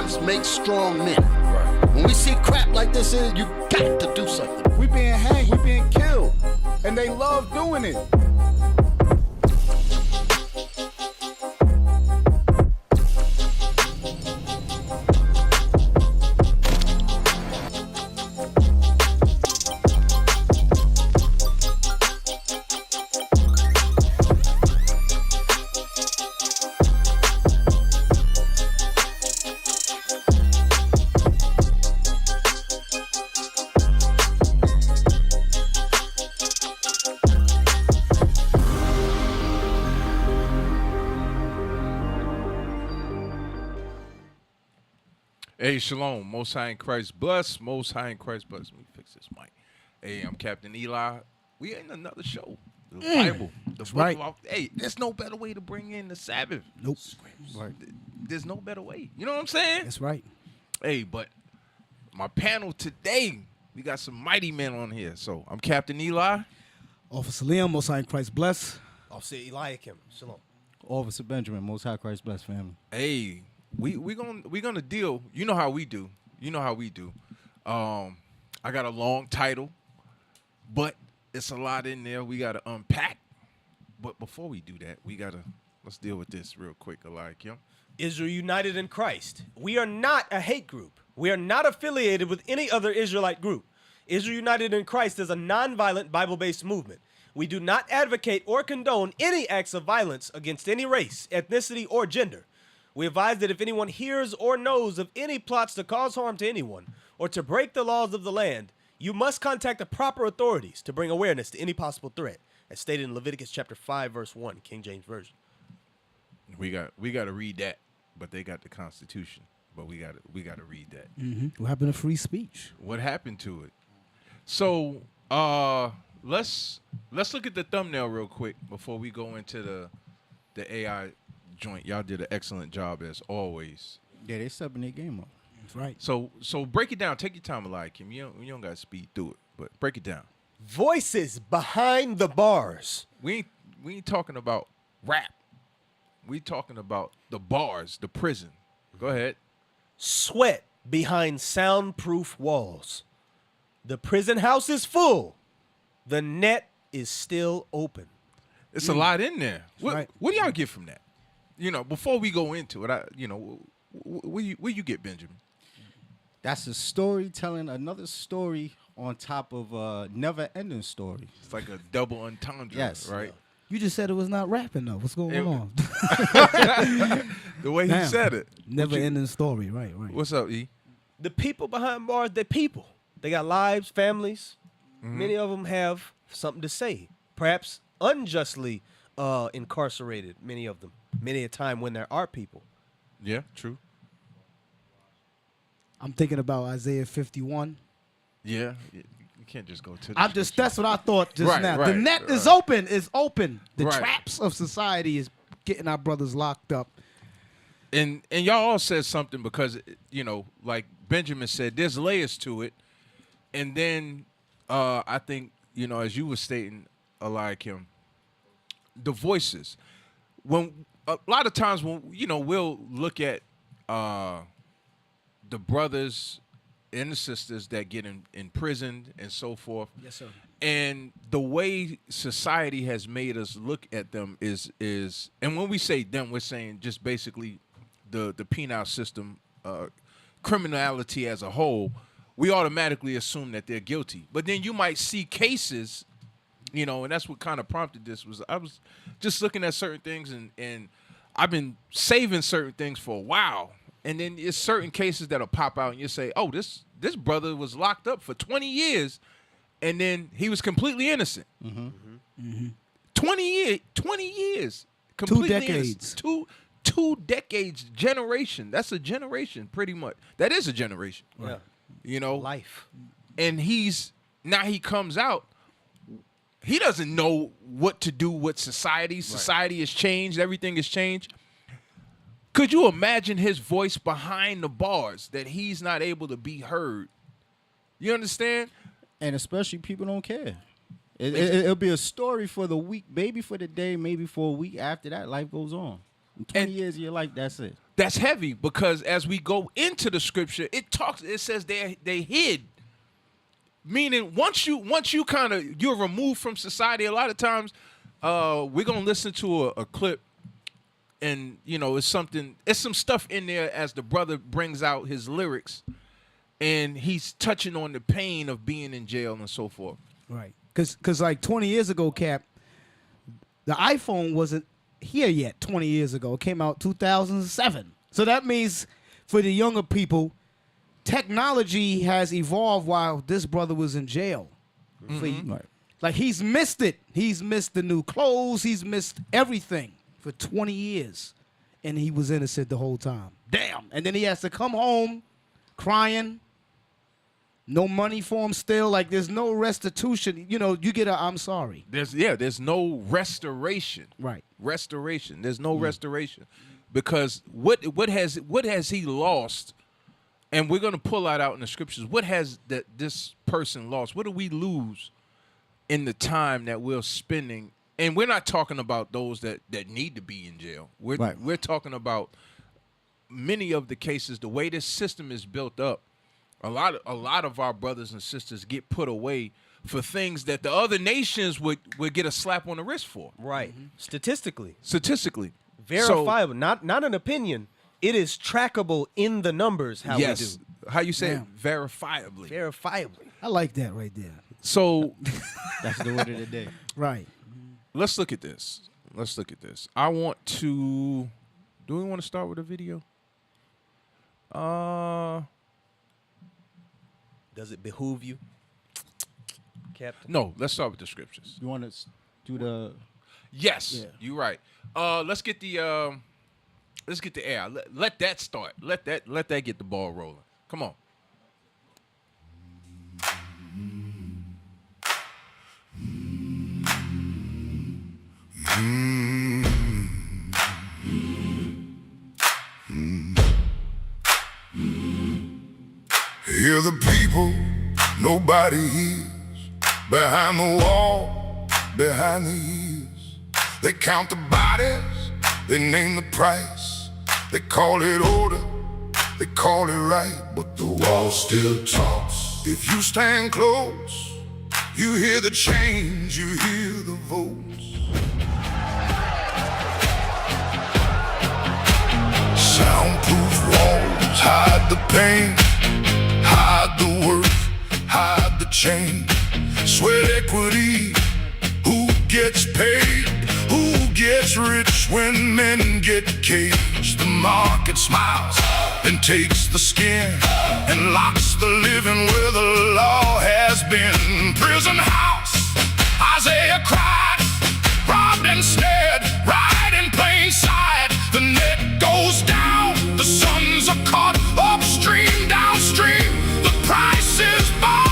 words make strong men. Right. When we see crap like this, you got to do something. We being hanged, we being killed, and they love doing it. Hey, shalom. Most High in Christ bless. Most High in Christ bless. Let me fix this mic. Hey, I'm Captain Eli. We in another show. The Bible. The book right. of, hey, there's no better way to bring in the Sabbath. Nope. Right. There's no better way. You know what I'm saying? That's right. Hey, but my panel today, we got some mighty men on here. So I'm Captain Eli. Officer Liam, Most High in Christ bless. Officer Eliakim, shalom. Officer Benjamin, Most High Christ bless family. Hey, we gonna deal. You know how we do. I got a long title, but it's a lot in there we gotta unpack. But before we do that, let's deal with this real quick, Eliakim. Israel united in Christ. We are not a hate group. We are not affiliated with any other Israelite group. Israel United in Christ is a nonviolent Bible-based movement. We do not advocate or condone any acts of violence against any race, ethnicity, or gender. We advise that if anyone hears or knows of any plots to cause harm to anyone or to break the laws of the land, you must contact the proper authorities to bring awareness to any possible threat, as stated in Leviticus chapter 5, verse 1, King James Version. We got to read that, but they got the Constitution. But we got to read that. Mm-hmm. What happened to free speech? What happened to it? So let's look at the thumbnail real quick before we go into the AI joint. Y'all did an excellent job as always. Yeah, they stepping their game up. That's right. So break it down. Take your time, Eliakim. You don't got to speed through it, but break it down. Voices behind the bars. We ain't talking about rap. We talking about the bars, the prison. Go ahead. Sweat behind soundproof walls. The prison house is full. The net is still open. It's a lot in there. Right. What do y'all get from that? Before we go into it, where you get, Benjamin? That's a story telling another story on top of a never-ending story. It's like a double entendre, Yes. right? You just said it was not rapping though. What's going on? The way he said it. Never ending story. Right. What's up, E? The people behind bars, they're people. They got lives, families. Many of them have something to say. Perhaps unjustly incarcerated, many of them. Many a time when there are people. Yeah, true. I'm thinking about Isaiah 51. Yeah, you can't just go to the That's what I thought just Right, now. right, The net is right. open. It's open. The Right. traps of society is getting our brothers locked up. And y'all all said something because, like Benjamin said, there's layers to it. And then I think, as you were stating, Eliakim, the voices. When a lot of times when, we'll look at the brothers and the sisters that get imprisoned and so forth. Yes, sir. And the way society has made us look at them is and when we say them, we're saying just basically the penal system, criminality as a whole, we automatically assume that they're guilty. But then you might see cases, and that's what kind of prompted this was I was just looking at certain things and I've been saving certain things for a while. And then it's certain cases that'll pop out and you say, oh, this brother was locked up for 20 years and then he was completely innocent. 20 years. Completely 2 decades. Innocent. Two decades, generation. That's a generation, pretty much. That is a generation. Yeah. Life. And he comes out. He doesn't know what to do with society. Right. Society has changed. Everything has changed. Could you imagine his voice behind the bars that he's not able to be heard? You understand? And especially people don't care. It'll be a story for the week, maybe for the day, maybe for a week. After that, life goes on. In 20 years of your life, that's it. That's heavy because as we go into the scripture, it says they hid. Meaning once you kind of you're removed from society, a lot of times we're gonna listen to a clip, and it's some stuff in there as the brother brings out his lyrics, and he's touching on the pain of being in jail and so forth. Right. Because like 20 years ago, Cap, the iPhone wasn't here yet 20 years ago. It came out 2007. So that means for the younger people, technology has evolved while this brother was in jail. Right. Like he's missed it. He's missed the new clothes. He's missed everything for 20 years. And he was innocent the whole time. Damn. And then he has to come home crying. No money for him still. Like there's no restitution. You get I'm sorry. There's no restoration. Right. Restoration. There's no restoration. Because what has he lost? And we're going to pull that out in the scriptures. What has this person lost? What do we lose in the time that we're spending? And we're not talking about those that need to be in jail. We're talking about many of the cases, the way this system is built up. A lot of our brothers and sisters get put away for things that the other nations would get a slap on the wrist for. Right. Statistically. So, Verifiable. Not an opinion. It is trackable in the numbers how we do. How you say it? Yeah. Verifiably. Verifiably. I like that right there. So That's the word of the day. Right. let's look at this. I want to. Do we want to start with a video? Does it behoove you, Captain? No. Let's start with the scriptures. You want to do the? Yes, Yeah. you're right. Let's get the air. Let that start. Let that get the ball rolling. Come on. Hear the people, nobody hears. Behind the wall, behind the years. They count the bodies, they name the price. They call it order, they call it right. But the wall still talks. If you stand close, you hear the change, you hear the votes. Soundproof walls hide the pain, hide the worth, hide the change. Sweat equity, who gets paid, who gets rich when men get caged. The market smiles and takes the skin and locks the living where the law has been. Prison house, Isaiah cried, robbed and snared, right in plain sight. The net goes down, the sons are caught upstream, downstream. The price is bought.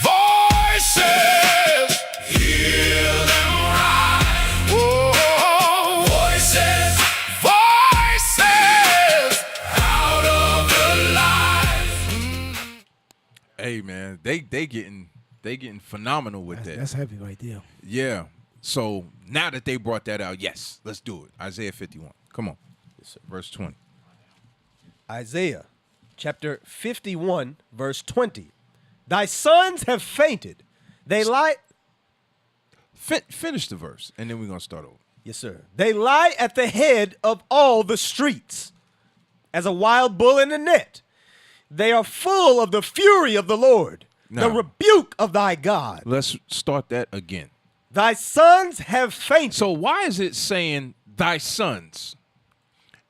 Voices, hear them rise. Whoa. Voices, out of the light. Hey man, they getting phenomenal with that. That's heavy right there. Yeah. So now that they brought that out, yes, let's do it. Isaiah 51. Come on. Verse 20. Isaiah chapter 51, verse 20. Thy sons have fainted. They lie. Finish the verse, and then we're going to start over. Yes, sir. They lie at the head of all the streets as a wild bull in a net. They are full of the fury of the Lord, the Now- rebuke of thy God. Let's start that again. Thy sons have fainted. So why is it saying thy sons?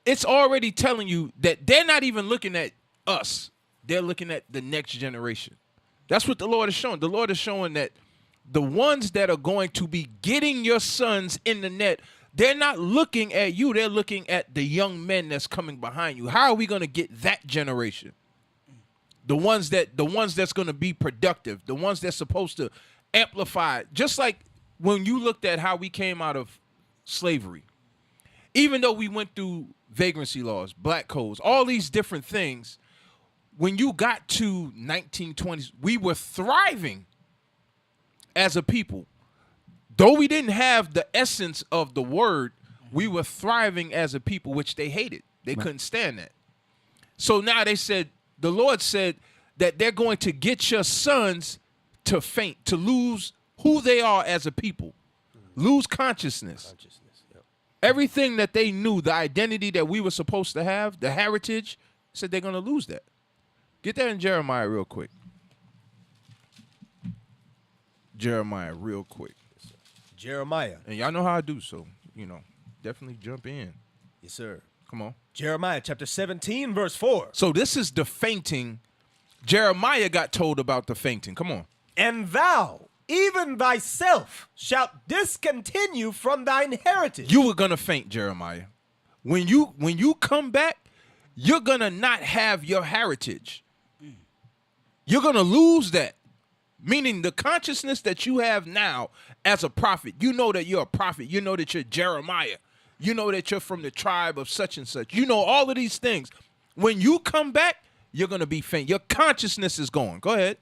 It's already telling you that they're not even looking at us. They're looking at the next generation. That's what the Lord is showing. The Lord is showing that the ones that are going to be getting your sons in the net, they're not looking at you. They're looking at the young men that's coming behind you. How are we going to get that generation? The ones that's going to be productive, the ones that's supposed to amplify. Just like when you looked at how we came out of slavery, even though we went through vagrancy laws, black codes, all these different things, when you got to 1920s, we were thriving as a people. Though we didn't have the essence of the word, We were thriving as a people, which they hated. They couldn't stand that. So now they said, the Lord said that they're going to get your sons to faint, to lose who they are as a people, lose consciousness. Everything that they knew, the identity that we were supposed to have, the heritage, said they're going to lose that. Get that in Jeremiah real quick. Jeremiah real quick. Jeremiah. And y'all know how I do, so, definitely jump in. Yes, sir. Come on. Jeremiah chapter 17, verse 4. So this is the fainting. Jeremiah got told about the fainting. Come on. And thou, even thyself, shalt discontinue from thine heritage. You were going to faint, Jeremiah. When you come back, you're going to not have your heritage. You're going to lose that. Meaning the consciousness that you have now as a prophet. You know that you're a prophet. You know that you're Jeremiah. You know that you're from the tribe of such and such. You know all of these things. When you come back, you're going to be faint. Your consciousness is gone. Go ahead.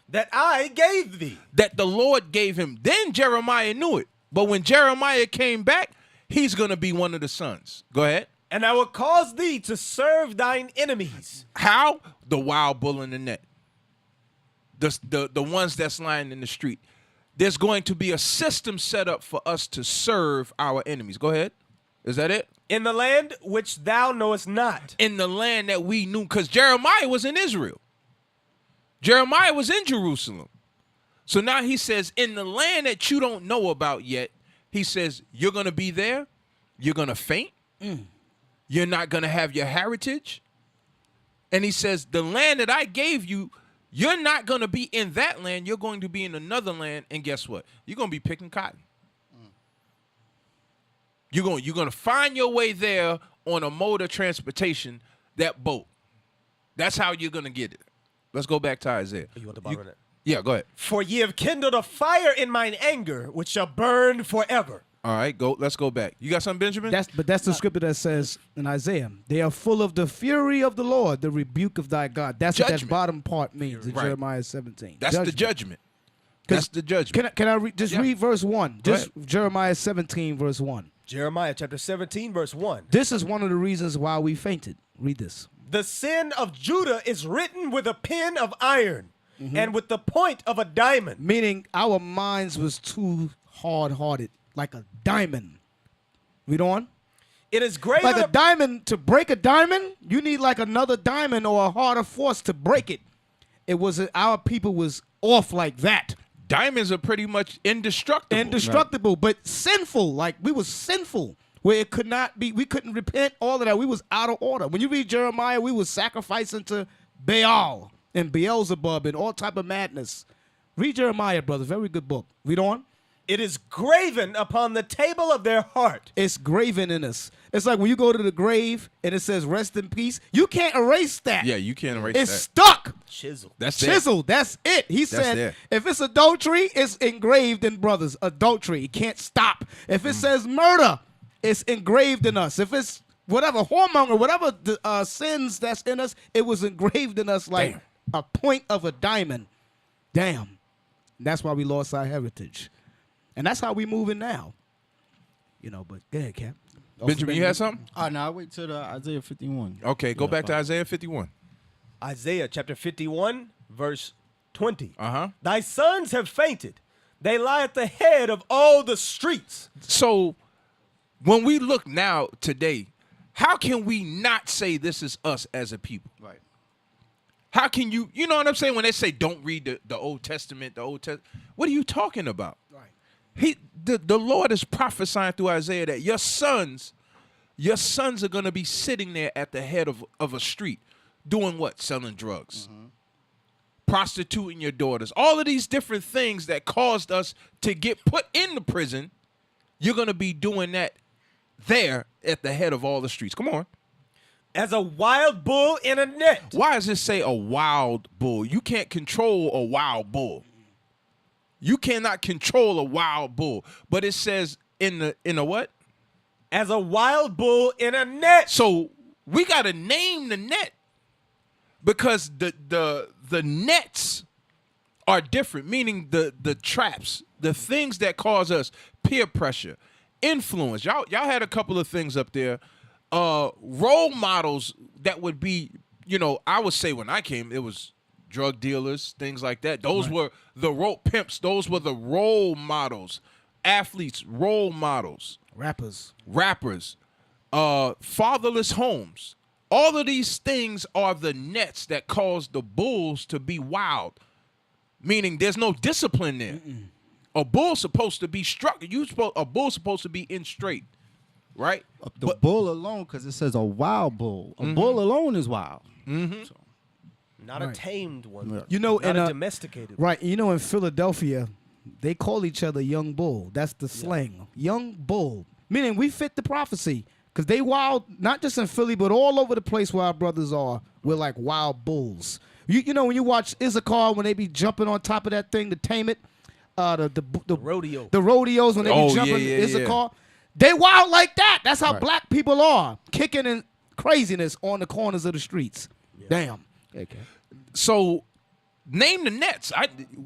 That I gave thee. That the Lord gave him. Then Jeremiah knew it. But when Jeremiah came back, he's going to be one of the sons. Go ahead. And I will cause thee to serve thine enemies. How? The wild bull in the net. The ones that's lying in the street. There's going to be a system set up for us to serve our enemies. Go ahead. Is that it? In the land which thou knowest not. In the land that we knew. Because Jeremiah was in Israel. Jeremiah was in Jerusalem. So now he says, in the land that you don't know about yet, he says, you're going to be there. You're going to faint. You're not going to have your heritage. And he says, the land that I gave you, you're not going to be in that land. You're going to be in another land. And guess what? You're going to be picking cotton. You're going to find your way there on a mode of transportation, that boat. That's how you're going to get it. Let's go back to Isaiah. You want to borrow that? Yeah, go ahead. For ye have kindled a fire in mine anger, which shall burn forever. All right, let's go back. You got something, Benjamin? That's the scripture that says in Isaiah, they are full of the fury of the Lord, the rebuke of thy God. That's what that Judgment. bottom part means in Right. Jeremiah 17. That's the judgment. That's the judgment. Can I read verse 1? Go Just Jeremiah 17, verse 1. Jeremiah chapter 17, verse 1. This is one of the reasons why we fainted. Read this. The sin of Judah is written with a pen of iron and with the point of a diamond. Meaning our minds was too hard-hearted, like a diamond. Read on. It is graven Like a diamond, to break a diamond, you need like another diamond or a harder force to break it. Our people was off like that. Diamonds are pretty much indestructible. Indestructible, but sinful. Like we was sinful. Where it could not be, we couldn't repent, all of that. We was out of order. When you read Jeremiah, we was sacrificing to Baal and Beelzebub and all type of madness. Read Jeremiah, brother. Very good book. Read on. It is graven upon the table of their heart. It's graven in us. It's like when you go to the grave and it says rest in peace. You can't erase that. Yeah, you can't erase It's that. stuck. Chisel. That's it. Chisel. That's it. He said, there. if it's adultery, it's engraved in brothers. Adultery. It can't stop. If it says murder, it's engraved in us. If it's whatever, whoremonger, whatever the sins that's in us, it was engraved in us like a point of a diamond. Damn. That's why we lost our heritage. And that's how we moving now. But go ahead, Cap. Benjamin, you had something? No, I wait till the Isaiah 51. Okay, go back to Isaiah 51. Isaiah chapter 51, verse 20. Uh-huh. Thy sons have fainted. They lie at the head of all the streets. So when we look now today, how can we not say this is us as a people? Right. How can you know what I'm saying? When they say don't read the Old Testament, what are you talking about? The Lord is prophesying through Isaiah that your sons are going to be sitting there at the head of a street doing what? Selling drugs, prostituting your daughters, all of these different things that caused us to get put in the prison. You're going to be doing that there at the head of all the streets. Come on. As a wild bull in a net. Why does it say a wild bull? You can't control a wild bull. You cannot control a wild bull. But it says in a what? As a wild bull in a net. So we got to name the net because the nets are different, meaning the traps, the things that cause us peer pressure, influence. Y'all had a couple of things up there. Role models that would be, I would say when I came, it was drug dealers, things like that. Those were the pimps. Those were the role models. Athletes, role models. Rappers. Fatherless homes. All of these things are the nets that cause the bulls to be wild, meaning there's no discipline there. A bull's supposed to be struck. A bull's supposed to be in straight, right? The bull alone, because it says a wild bull. A bull alone is wild. So, not a tamed one. Not a domesticated one. Right. In Philadelphia, they call each other young bull. That's the slang. Young bull. Meaning we fit the prophecy. Because they wild, not just in Philly, but all over the place where our brothers are. We're like wild bulls. You know, when you watch Issachar, when they be jumping on top of that thing to tame it, the rodeo. The rodeos, when they be jumping Issachar, they wild like that. That's how black people are. Kicking in craziness on the corners of the streets. Yeah. Damn. Okay. So, name the nets.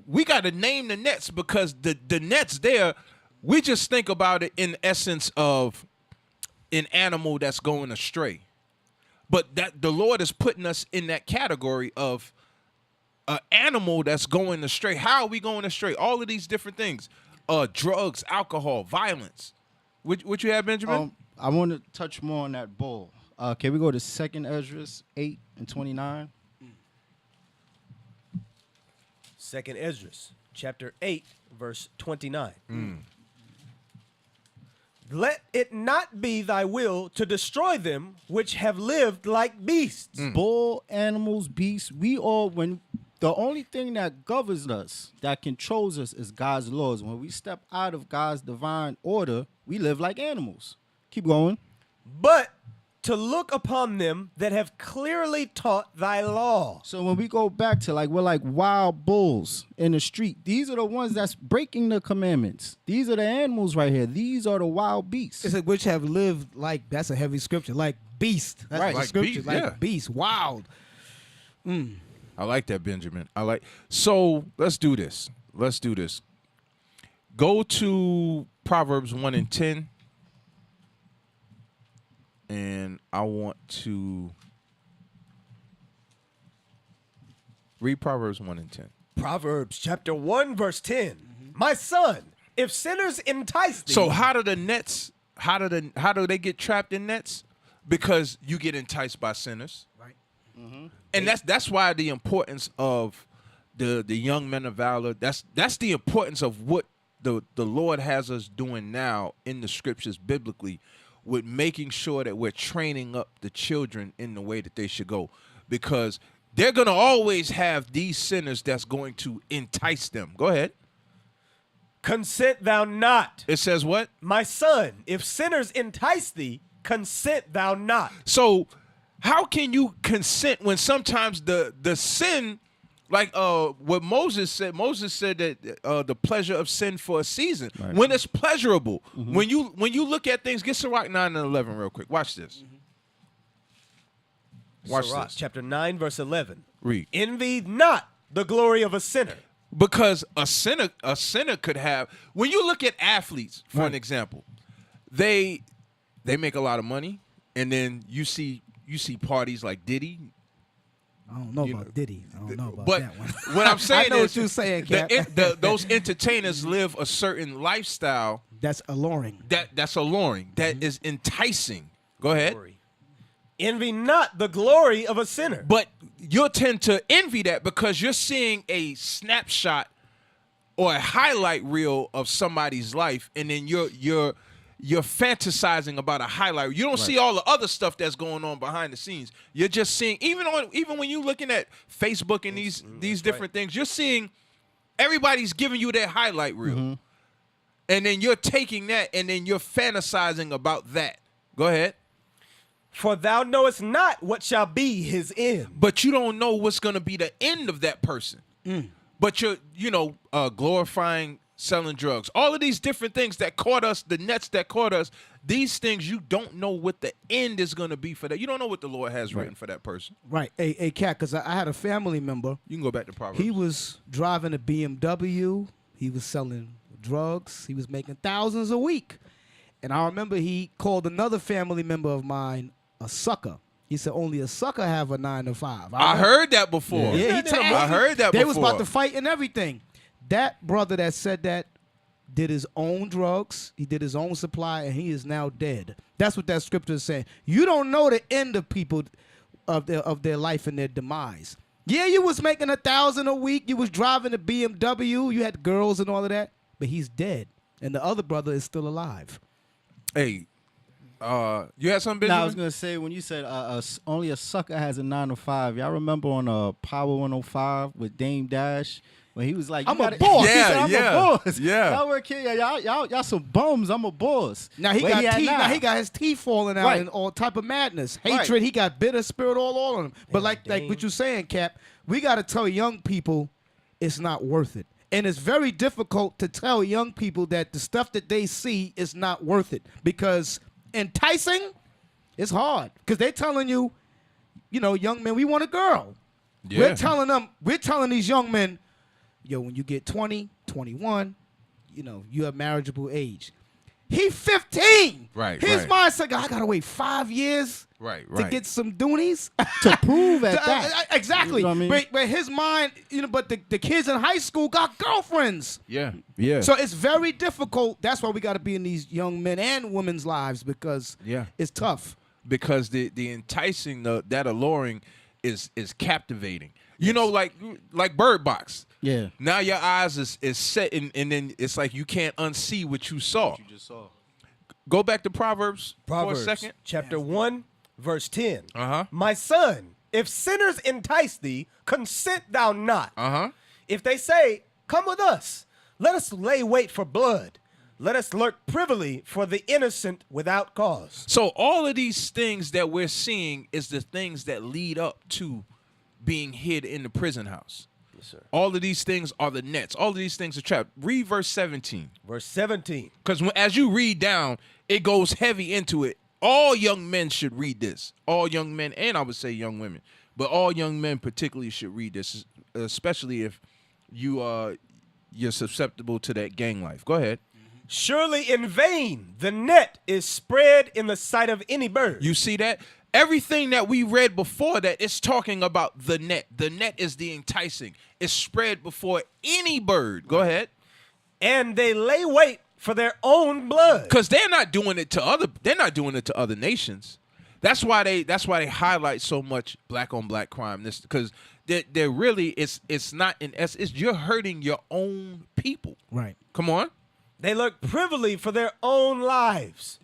We got to name the nets because the nets there, we just think about it in essence of an animal that's going astray. But that the Lord is putting us in that category of an animal that's going astray. How are we going astray? All of these different things. Drugs, alcohol, violence. What you have, Benjamin? I want to touch more on that bull. Can we go to 2nd Ezra 8 and 29? 2nd Ezra, chapter 8, verse 29. Let it not be thy will to destroy them which have lived like beasts. Bull, animals, beasts, we all, when the only thing that governs us, that controls us, is God's laws. When we step out of God's divine order, we live like animals. Keep going. But to look upon them that have clearly taught thy law. So when we go back to we're like wild bulls in the street, these are the ones that's breaking the commandments. These are the animals right here. These are the wild beasts. It's which have lived like, that's a heavy scripture, like beast. That's Right. the Like scripture, beast, like yeah. beast, wild. I like that, Benjamin. So let's do this. Go to Proverbs 1 and 10. And I want to read Proverbs 1 and 10. Proverbs chapter 1, verse 10. My son, if sinners entice thee. So how do the nets, how do they get trapped in nets? Because you get enticed by sinners. Right. And that's why the importance of the young men of valor, that's the importance of what the Lord has us doing now in the scriptures biblically, with making sure that we're training up the children in the way that they should go. Because they're going to always have these sinners that's going to entice them. Go ahead. Consent thou not. It says what? My son, if sinners entice thee, consent thou not. So how can you consent when sometimes the sin, like what Moses said that the pleasure of sin for a season, when it's pleasurable, when you look at things, get Sirach 9 and 11 real quick. Watch this. Watch Sirach, this. chapter 9, verse 11. Read. Envy not the glory of a sinner. Because a sinner could have, when you look at athletes, for an example, they make a lot of money, and then you see parties like Diddy. I don't know about Diddy. I don't know about But that one. what I'm saying I know is what you're saying, Cap. those entertainers live a certain lifestyle That's alluring. that's alluring, that is enticing. Go ahead. Glory. Envy not the glory of a sinner. But you'll tend to envy that because you're seeing a snapshot or a highlight reel of somebody's life, and then you're fantasizing about a highlight. You don't see all the other stuff that's going on behind the scenes. You're just seeing, even when you're looking at Facebook and these different things, you're seeing everybody's giving you their highlight reel. And then you're taking that and then you're fantasizing about that. Go ahead. For thou knowest not what shall be his end. But you don't know what's going to be the end of that person. But you're, glorifying selling drugs. All of these different things that caught us, the nets that caught us, these things, you don't know what the end is going to be for that. You don't know what the Lord has written for that person. Right. Hey, Cat, because I had a family member. You can go back to Proverbs. He was driving a BMW. He was selling drugs. He was making thousands a week. And I remember he called another family member of mine a sucker. He said only a sucker have a 9 to 5. I heard that before. Yeah, he told me. I heard that they before. was about to fight and everything. That brother that said that did his own drugs. He did his own supply, and he is now dead. That's what that scripture is saying. You don't know the end of people, of their life and their demise. Yeah, you was making $1,000 a week. You was driving a BMW. You had girls and all of that. But he's dead, and the other brother is still alive. Hey, you had something, Now, I Benjamin? was gonna say when you said only a sucker has a 9 to 5. Y'all remember on Power 105 with Dame Dash when he was like, I'm a gotta- boss. He said, Yeah, I'm yeah, a boss. yeah. Y'all work here. Y'all some bums. I'm a boss. Now he Where got at teeth. now? Now he got his teeth falling out Right. and all type of madness, Right. hatred. He got bitter spirit all on him. But like Dame. what you're saying, Cap, we got to tell young people it's not worth it. And it's very difficult to tell young people that the stuff that they see is not worth it because enticing is hard because they're telling you, young men, we want a girl. Yeah. We're telling these young men, yo, when you get 20, 21, you're a marriageable age. He 15. Right, His right. mind said, I gotta wait 5 years Right, to right. get some doonies. to prove at that. Exactly. You know what I mean? But his mind, but the kids in high school got girlfriends. Yeah, yeah. So it's very difficult. That's why we got to be in these young men and women's lives because Yeah. it's tough. because the enticing, that alluring is captivating. You know, like Bird Box. Yeah. Now your eyes is set, and then it's like you can't unsee what you saw. just saw. Go back to Proverbs Proverbs for a second. chapter 1, verse 10. Uh-huh. My son, if sinners entice thee, consent thou not. Uh-huh. If they say, come with us, let us lay wait for blood. Let us lurk privily for the innocent without cause. So all of these things that we're seeing is the things that lead up to being hid in the prison house. Yes, sir. All of these things are the nets. All of these things are trapped. Read verse 17. Verse 17. Because as you read down, it goes heavy into it. All young men should read this. All young men, and I would say young women, but all young men particularly should read this, especially if you're susceptible to that gang life. Go ahead. Surely in vain the net is spread in the sight of any bird. You see that? Everything that we read before that, it's talking about the net. The net is the enticing. It's spread before any bird. Go ahead. And they lay wait for their own blood. Because they're not doing it to other nations. That's why they highlight so much black on black crime. This because they're really it's not in essence, it's you're hurting your own people. Right. Come on. They lurk privily for their own lives.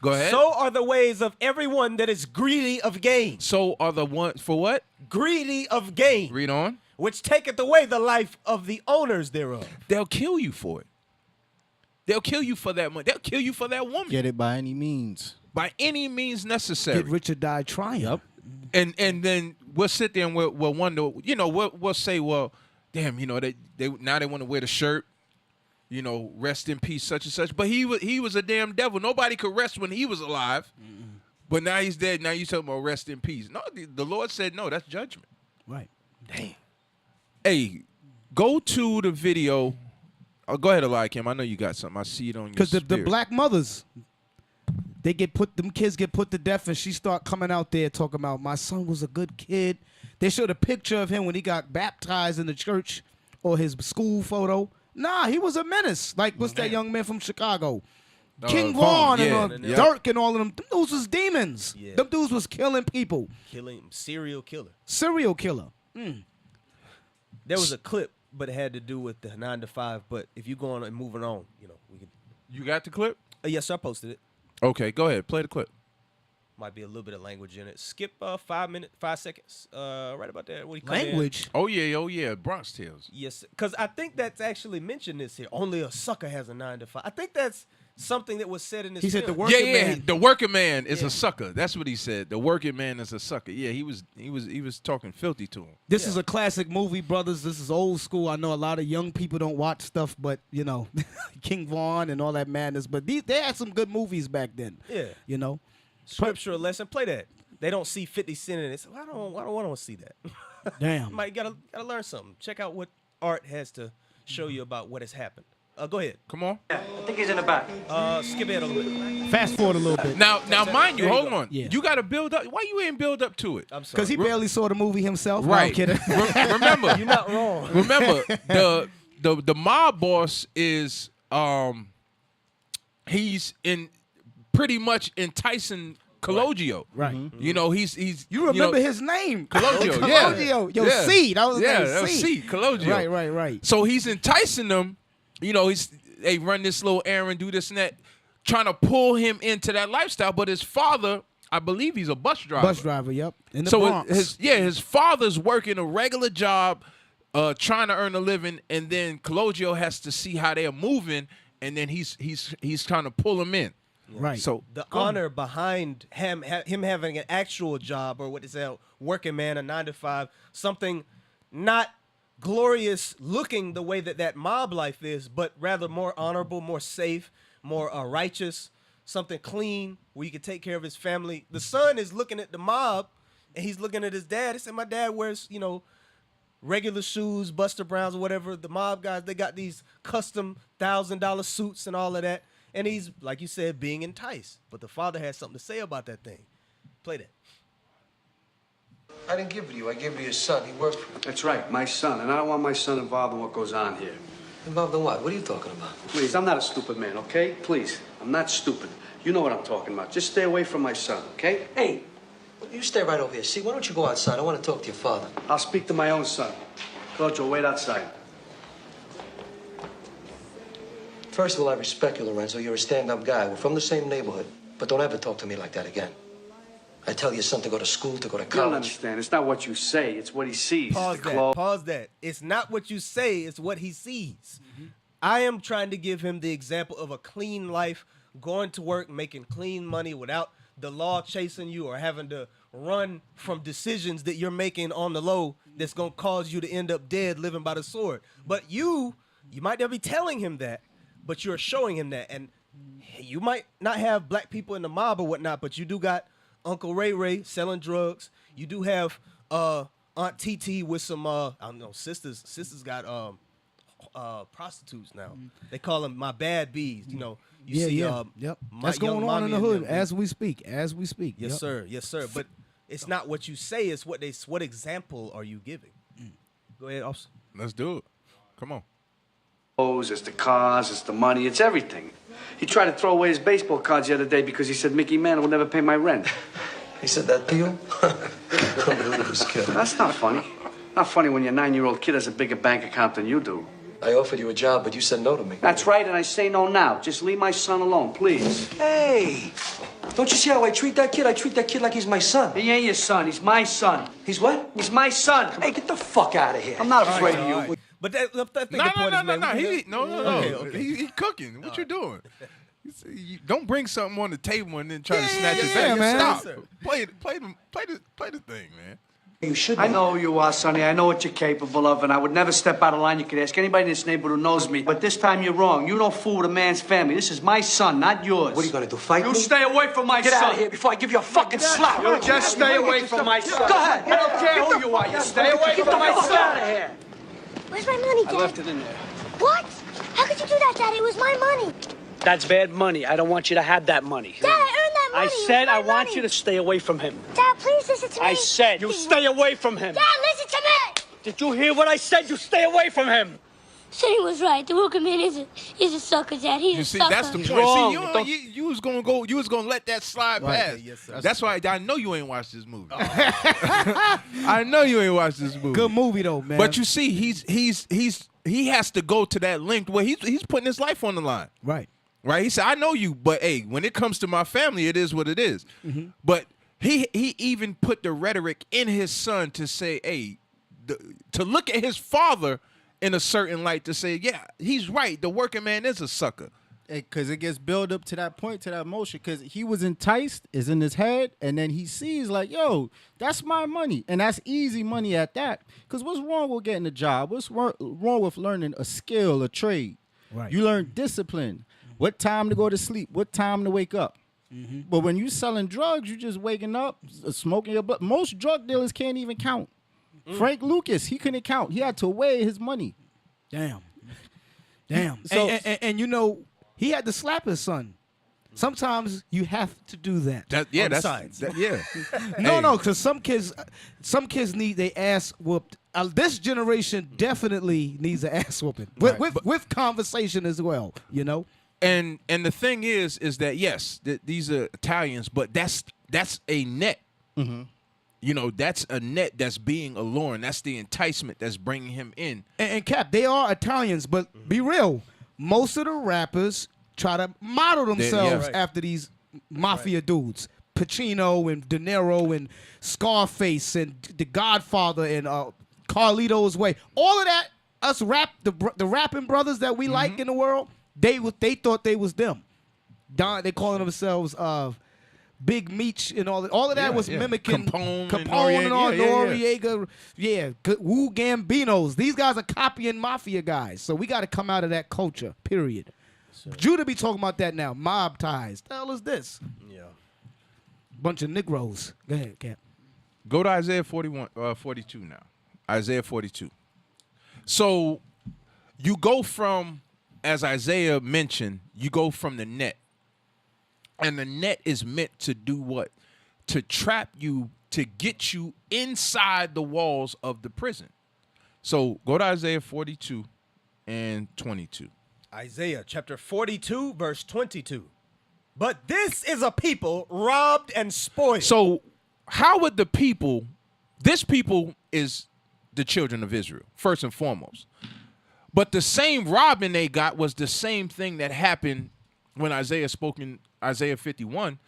Go ahead. So are the ways of everyone that is greedy of gain. So are the ones for what? Greedy of gain. Read on. Which taketh away the life of the owners thereof. They'll kill you for it. They'll kill you for that money. They'll kill you for that woman. Get it by any means. By any means necessary. Get rich or die trying. Yep. And then we'll sit there and we'll wonder, we'll say, well, damn, they now they want to wear the shirt, rest in peace, such and such. But he was a damn devil. Nobody could rest when he was alive. Mm-mm. But now he's dead. Now you talking about rest in peace. No, the Lord said no, that's judgment. Right. Damn. Hey, go to the video. Oh, go ahead, Eliakim. I know you got something. I see it on your Because the spirit. black mothers, them kids get put to death, and she start coming out there talking about my son was a good kid. They showed a picture of him when he got baptized in the church or his school photo. Nah, he was a menace. Like, what's that young man from Chicago? King Vaughn and Dirk and all of them. Them dudes was demons. Yeah. Them dudes was killing people. Serial killer. Serial killer. There was a clip, but it had to do with the 9 to 5. But if you go on and moving on, we can. You got the clip? Yes, sir, I posted it. Okay, go ahead. Play the clip. Might be a little bit of language in it. Skip 5 seconds. Right about there. What do you come in? Language. Oh yeah, Bronx Tales. Yes, because I think that's actually mentioned this here. Only a sucker has a 9 to 5. I think that's something that was said in this. He said the film. working Yeah, man. the working man is Yeah. a sucker. That's what he said. The working man is a sucker. Yeah, he was talking filthy to him. This is a classic movie, brothers. This is old school. I know a lot of young people don't watch stuff, but King Vaughn and all that madness. But they had some good movies back then. Yeah. Scriptural lesson. Play that. They don't see 50 Cent in it. So I don't want to see that. Damn. Might gotta learn something. Check out what art has to show you about what has happened. Go ahead. Come on. I think he's in the back. Skip ahead a little bit. Fast forward a little bit. Now, mind you, There you hold go. on. Yeah. You got to build up. Why you ain't build up to it? I'm sorry. Because he barely saw the movie himself. No, I'm Right. kidding. Remember, You're not wrong. remember the mob boss is he's in pretty much enticing Cologio. Right. You know, he's You remember his name. Cologio, yeah. Cologio. Yo, Yeah. C. That was his Yeah, name, that was C, Cologio. Right. So he's enticing them. You know, they run this little errand, do this and that, trying to pull him into that lifestyle. But his father, I believe he's a bus driver. Bus driver, yep. In the So Bronx. his father's working a regular job, trying to earn a living, and then Cologio has to see how they're moving, and then he's trying to pull him in. Right. So The honor behind him having an actual job, or what they say, working man, a 9 to 5, something not glorious looking the way that mob life is, but rather more honorable, more safe, more righteous, something clean where you can take care of his family. The son is looking at the mob, and he's looking at his dad. He said, my dad wears, regular shoes, Buster Browns or whatever. The mob guys, they got these custom $1,000 suits and all of that. And he's, like you said, being enticed. But the father has something to say about that thing. Play that. I didn't give it to you. I gave it to your son. He worked for me. That's right, my son. And I don't want my son involved in what goes on here. Involved in what? What are you talking about? Please, I'm not a stupid man, okay? Please, I'm not stupid. You know what I'm talking about. Just stay away from my son, okay? Hey, you stay right over here. See, why don't you go outside? I want to talk to your father. I'll speak to my own son. Coach, will wait outside. First of all, I respect you, Lorenzo. You're a stand-up guy. We're from the same neighborhood. But don't ever talk to me like that again. I tell your son to go to school, to go to You don't college. understand. It's not what you say. It's what he sees. Pause The that. clothes. Pause that. It's not what you say, it's what he sees. I am trying to give him the example of a clean life, going to work, making clean money without the law chasing you or having to run from decisions that you're making on the low that's going to cause you to end up dead living by the sword. But you might not be telling him that, but you're showing him that. And you might not have black people in the mob or whatnot, but you do got Uncle Ray Ray selling drugs. You do have Aunt TT with some I don't know, sisters. Sisters got prostitutes now. They call them my bad bees. You know, you see Yep. That's Young going on in Mommy the and hood them. as we speak. Yes, Yes, Yep. sir. Yes, sir. But it's not what you say, it's what example are you giving? Go ahead, officer. let's do it. Come on. It's the cars, it's the money, it's everything. He tried to throw away his baseball cards the other day because he said Mickey Mantle will never pay my rent. He said that to you? I don't believe this kid. That's not funny. Not funny when your 9-year-old kid has a bigger bank account than you do. I offered you a job, but you said no to me. That's right, and I say no now. Just leave my son alone, please. Hey! Don't you see how I treat that kid? I treat that kid like he's my son. He ain't your son. He's my son. He's what? He's my son. Hey, get the fuck out of here. I'm not afraid of you. All right. But I think No, the point no, is, man, no. Okay. He cooking. What you doing? You don't bring something on the table and then try to snatch it yeah, back. man. Stop. Yes, sir. Play the thing, man. You should I know who you are, Sonny. I know what you're capable of, and I would never step out of line. You could ask anybody in this neighborhood who knows me. But this time you're wrong. You don't fool with a man's family. This is my son, not yours. What are you gonna do, fight You me? stay away from my Get son. out of here before I give you a fucking slap. You just stay away from my son. Go ahead. I don't care who you are. You stay away from my Get son. out of here. Where's my money, Dad? I left it in there. What? How could you do that, Dad? It was my money. That's bad money. I don't want you to have that money. Dad, I earned that money. I It was said my I want money. you to stay away from him. Dad, please listen to me. I said you stay away from him. Dad, listen to me. Did you hear what I said? You stay away from him. Sonny was right. The working man is a sucker, Dad. He's You a see, sucker. that's the point. wrong. See, you was gonna go. You was gonna let that slide past. Yes, sir. That's why I know you ain't watched this movie. I know you ain't watched this movie. Good movie though, man. But you see, he has to go to that length where he's putting his life on the line. right. Right? He said, I know you, but hey, when it comes to my family, it is what it is. But he even put the rhetoric in his son to say, hey, to look at his father in a certain light to say, yeah, he's right. The working man is a sucker. Because it gets built up to that point, to that motion. Because he was enticed, is in his head, and then he sees like, yo, that's my money. And that's easy money at that. Because what's wrong with getting a job? What's wrong with learning a skill, a trade? Right. You learn discipline. What time to go to sleep? What time to wake up? But when you selling drugs, you just waking up, smoking your blood. Most drug dealers can't even count. Frank Lucas, he couldn't count. He had to weigh his money. Damn. Damn. So- And you know, he had to slap his son. Sometimes you have to do that. Yeah, On the that's sides. yeah. No, because some kids need their ass whooped. This generation definitely needs an ass whooping with conversation as well. You know. And the thing is that yes, these are Italians, but that's a net. Mm-hmm. You know, that's a net that's being alluring. That's the enticement that's bringing him in. And Cap, they are Italians, but be real. Most of the rappers try to model themselves Right. after these mafia dudes. Pacino and De Niro and Scarface and The Godfather and Carlito's Way. All of that, us the rapping brothers that we like in the world, they thought they was them. They calling themselves Big Meech and all of that was mimicking Capone and all Noriega. Noriega. Wu Gambinos. These guys are copying mafia guys. So we got to come out of that culture, period. Judah be talking about that now. Mob ties. The hell is this? Yeah. Bunch of Negroes. Go ahead, Cap. Go to Isaiah 42 now. Isaiah 42. So you go from, as Isaiah mentioned, you go from the net. And the net is meant to do what? To trap you, to get you inside the walls of the prison. So go to Isaiah 42 and 22. Isaiah chapter 42, verse 22. But this is a people robbed and spoiled. So how would this people is the children of Israel, first and foremost. But the same robbing they got was the same thing that happened when Isaiah spoke in Isaiah 51,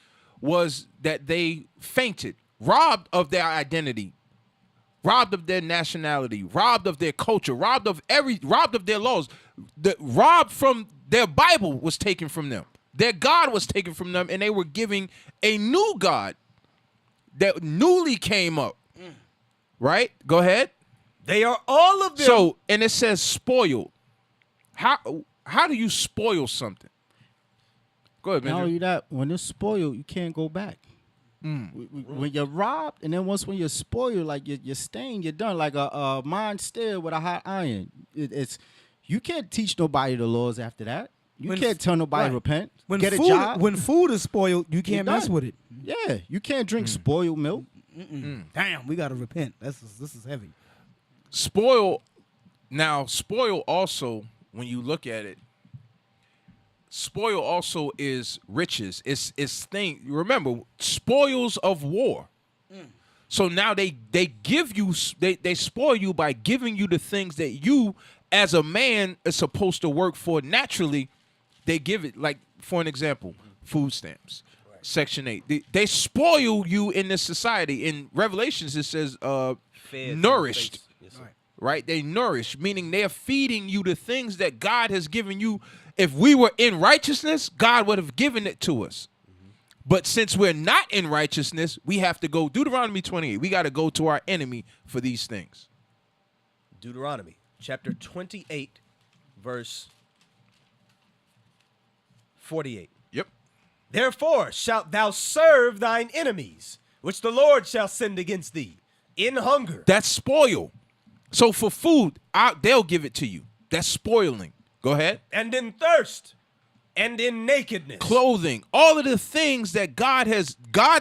was that they fainted, robbed of their identity, robbed of their nationality, robbed of their culture, robbed of their laws, robbed from their Bible was taken from them. Their God was taken from them, and they were giving a new God that newly came up. Right? Go ahead. They are all of them. So, and it says spoiled. How do you spoil something? Go ahead, Not man. only that, when it's spoiled, you can't go back. When you're robbed, and then when you're spoiled, like you're stained, you're done. Like a mine still with a hot iron. You can't teach nobody the laws after that. You can't tell nobody repent. Get a job. When food is spoiled, you can't mess with it. Yeah, you can't drink spoiled milk. Damn, we gotta repent. This is heavy. Spoil also, when you look at it, spoil also is riches. It's thing. Remember, spoils of war. So now they give you, they spoil you by giving you the things that you as a man is supposed to work for naturally. They give it, like, for an example, food stamps, Section 8. They spoil you in this society. In Revelations, it says nourished. Yes, sir. Right? They nourish, meaning they're feeding you the things that God has given you. If we were in righteousness, God would have given it to us. But since we're not in righteousness, we have to go, Deuteronomy 28, we got to go to our enemy for these things. Deuteronomy chapter 28, verse 48. Yep. Therefore shalt thou serve thine enemies, which the Lord shall send against thee, in hunger. That's spoil. So for food, they'll give it to you. That's spoiling. Go ahead. And in thirst, and in nakedness. Clothing. All of the things that God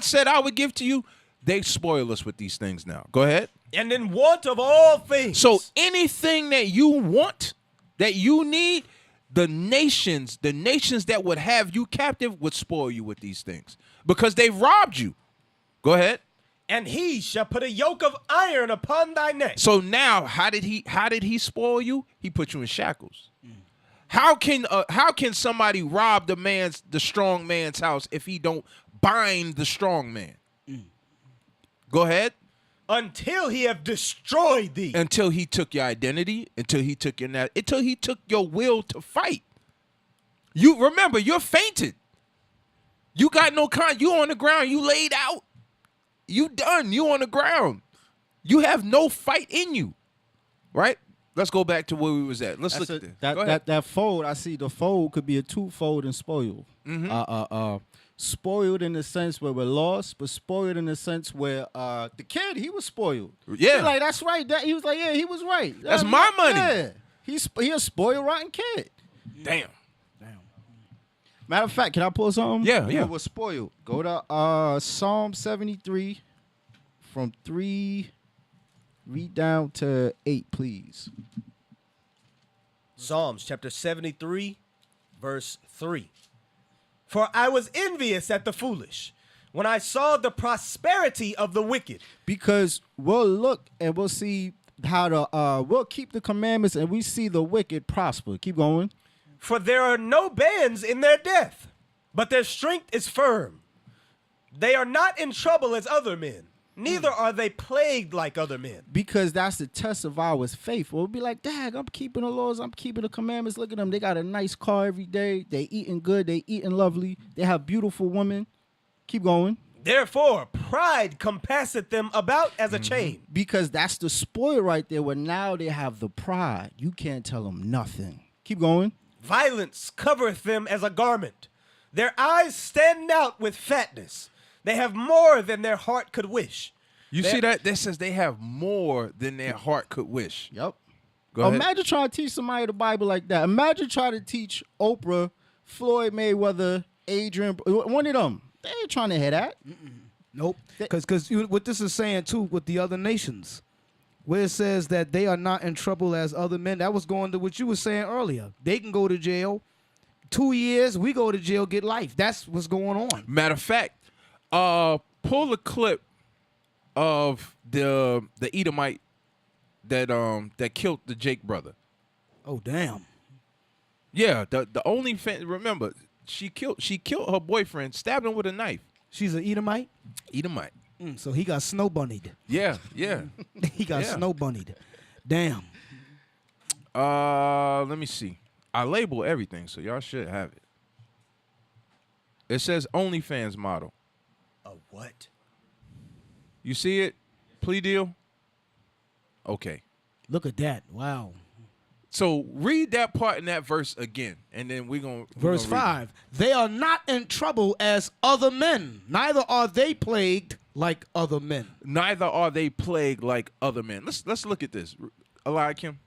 said I would give to you, they spoil us with these things now. Go ahead. And in want of all things. So anything that you want, that you need, the nations that would have you captive would spoil you with these things because they've robbed you. Go ahead. And he shall put a yoke of iron upon thy neck. So now, how did he spoil you? He put you in shackles. How can somebody rob the strong man's house if he don't bind the strong man? Go ahead. Until he have destroyed thee. Until he took your identity, until he took your will to fight. You remember, you're fainted. You got no you on the ground, you laid out. You done, you on the ground. You have no fight in you. Right? Let's go back to where we was at. Let's look at this. That fold, I see the fold could be a twofold and spoiled. Spoiled in the sense where we're lost, but spoiled in the sense where the kid, he was spoiled. Yeah. He like, that's right. He was like, yeah, he was right. That's my money. Yeah. He a spoiled rotten kid. Damn. Matter of fact, can I pull something? Yeah, yeah. We were spoiled. Go to Psalm 73 from 3, read down to 8, please. Psalms chapter 73, verse 3. For I was envious at the foolish when I saw the prosperity of the wicked. Because we'll look and we'll see how to we'll keep the commandments and we see the wicked prosper. Keep going. For there are no bands in their death, but their strength is firm. They are not in trouble as other men, neither are they plagued like other men. Because that's the test of ours faith. We'll be like, Dag, I'm keeping the laws, I'm keeping the commandments. Look at them. They got a nice car every day. They eating good. They eating lovely. They have beautiful women. Keep going. Therefore, pride compasseth them about as a chain. Because that's the spoil right there where now they have the pride. You can't tell them nothing. Keep going. Violence covereth them as a garment. Their eyes stand out with fatness. They have more than their heart could wish. You see that? That says they have more than their heart could wish. Yep. Go ahead. Imagine trying to teach somebody the Bible like that. Imagine trying to teach Oprah, Floyd Mayweather, Adrian, one of them. They ain't trying to hear that. Nope. Because what this is saying, too, with the other nations, where it says that they are not in trouble as other men, that was going to what you were saying earlier. They can go to jail. 2 years, we go to jail, get life. That's what's going on. Matter of fact, pull a clip of the Edomite that killed the Jake brother. Oh, damn. Yeah, the only remember, she killed her boyfriend, stabbed him with a knife. She's an Edomite? Edomite. So he got snow bunnied. Yeah. He got snow bunnied. Damn. Let me see. I label everything, so y'all should have it. It says OnlyFans model. A what? You see it? Plea deal? Okay. Look at that. Wow. So read that part in that verse again, and then we're going to Verse 5. They are not in trouble as other men, neither are they plagued like other men. Neither are they plagued like other men. Let's look at this. Eliakim,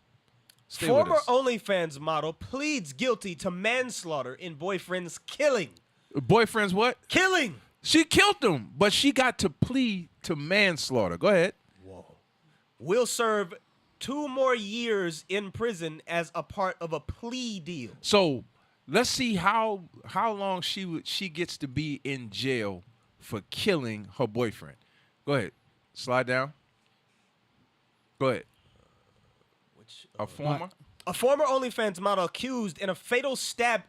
stay Former with us. OnlyFans model pleads guilty to manslaughter in boyfriend's killing. Boyfriend's what? Killing. She killed him, but she got to plead to manslaughter. Go ahead. Whoa. Will serve 2 more years in prison as a part of a plea deal. So let's see how long she gets to be in jail for killing her boyfriend. Go ahead. Slide down. Go ahead. A former OnlyFans model accused in a fatal stabbing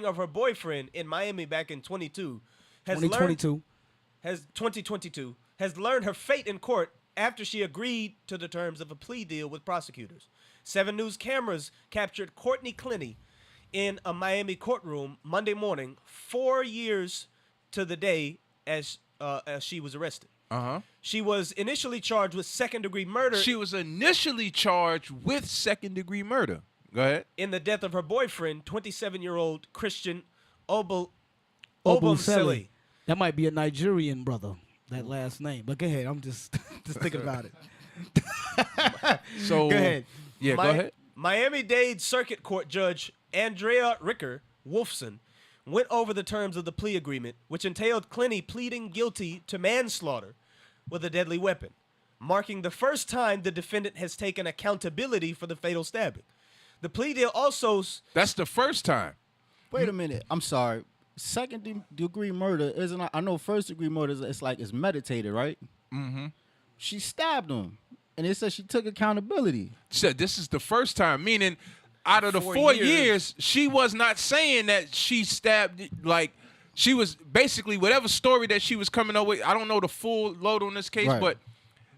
of her boyfriend in Miami back in 2022 has learned her fate in court after she agreed to the terms of a plea deal with prosecutors. 7 News cameras captured Courtney Clenny in a Miami courtroom Monday morning, 4 years to the day as she was arrested. She was initially charged with second-degree murder. Go ahead. In the death of her boyfriend, 27-year-old Christian Obumseli. That might be a Nigerian brother, that last name. But go ahead. I'm just thinking about it. So go ahead. Yeah, go ahead. Miami-Dade Circuit Court Judge Andrea Ricker Wolfson went over the terms of the plea agreement, which entailed Clenny pleading guilty to manslaughter with a deadly weapon, marking the first time the defendant has taken accountability for the fatal stabbing. The plea deal also... That's the first time. Wait a minute. I'm sorry. Second-degree murder isn't... I know first-degree murder it's meditated, right? Mm-hmm. She stabbed him, and it said she took accountability. She said this is the first time, meaning out of the 4 years, she was not saying that she stabbed, like, she was basically whatever story that she was coming up with. I don't know the full load on this case, but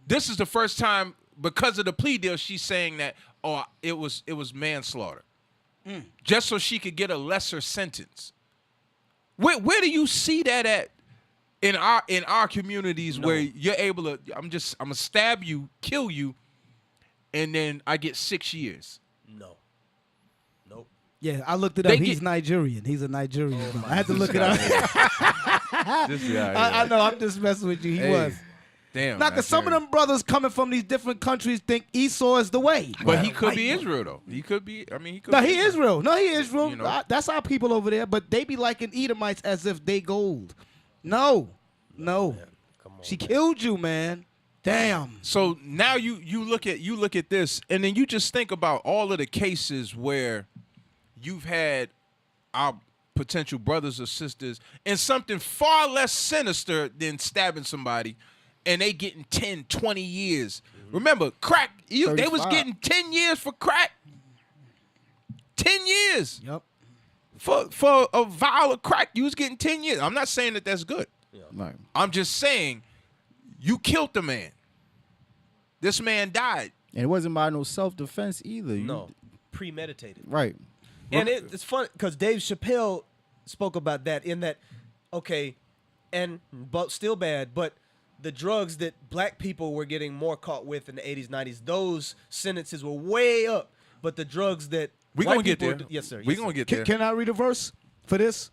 this is the first time because of the plea deal she's saying that, oh, it was manslaughter. Just so she could get a lesser sentence. Where do you see that at in our communities where you're able to, I'm gonna stab you, kill you, and then I get 6 years? No. Nope. Yeah, I looked it up. He's Nigerian. He's a Nigerian. I had to look it up. This guy, I know. I'm just messing with you. He was. Damn. Now, because some of them brothers coming from these different countries think Esau is the way. But he could be Israel, though. He could be. I mean, he could. No, be he Israel. No, he Israel. You know. That's our people over there. But they be liking Edomites as if they gold. No. She killed you, man. Damn. So now you look at this, and then you just think about all of the cases where you've had our potential brothers or sisters in something far less sinister than stabbing somebody, and they getting 10, 20 years. Remember, crack, they was getting 10 years for crack. 10 years. Yep. For a vial of crack, you was getting 10 years. I'm not saying that that's good. Right. I'm just saying you killed the man. This man died. And it wasn't by no self-defense either. No, premeditated. Right. And it's funny because Dave Chappelle spoke about that in that, okay, but still bad, but the drugs that black people were getting more caught with in the 80s, 90s, those sentences were way up. But the drugs that we're going to to get there. Yes, sir. We're going to get there. Can I read a verse for this?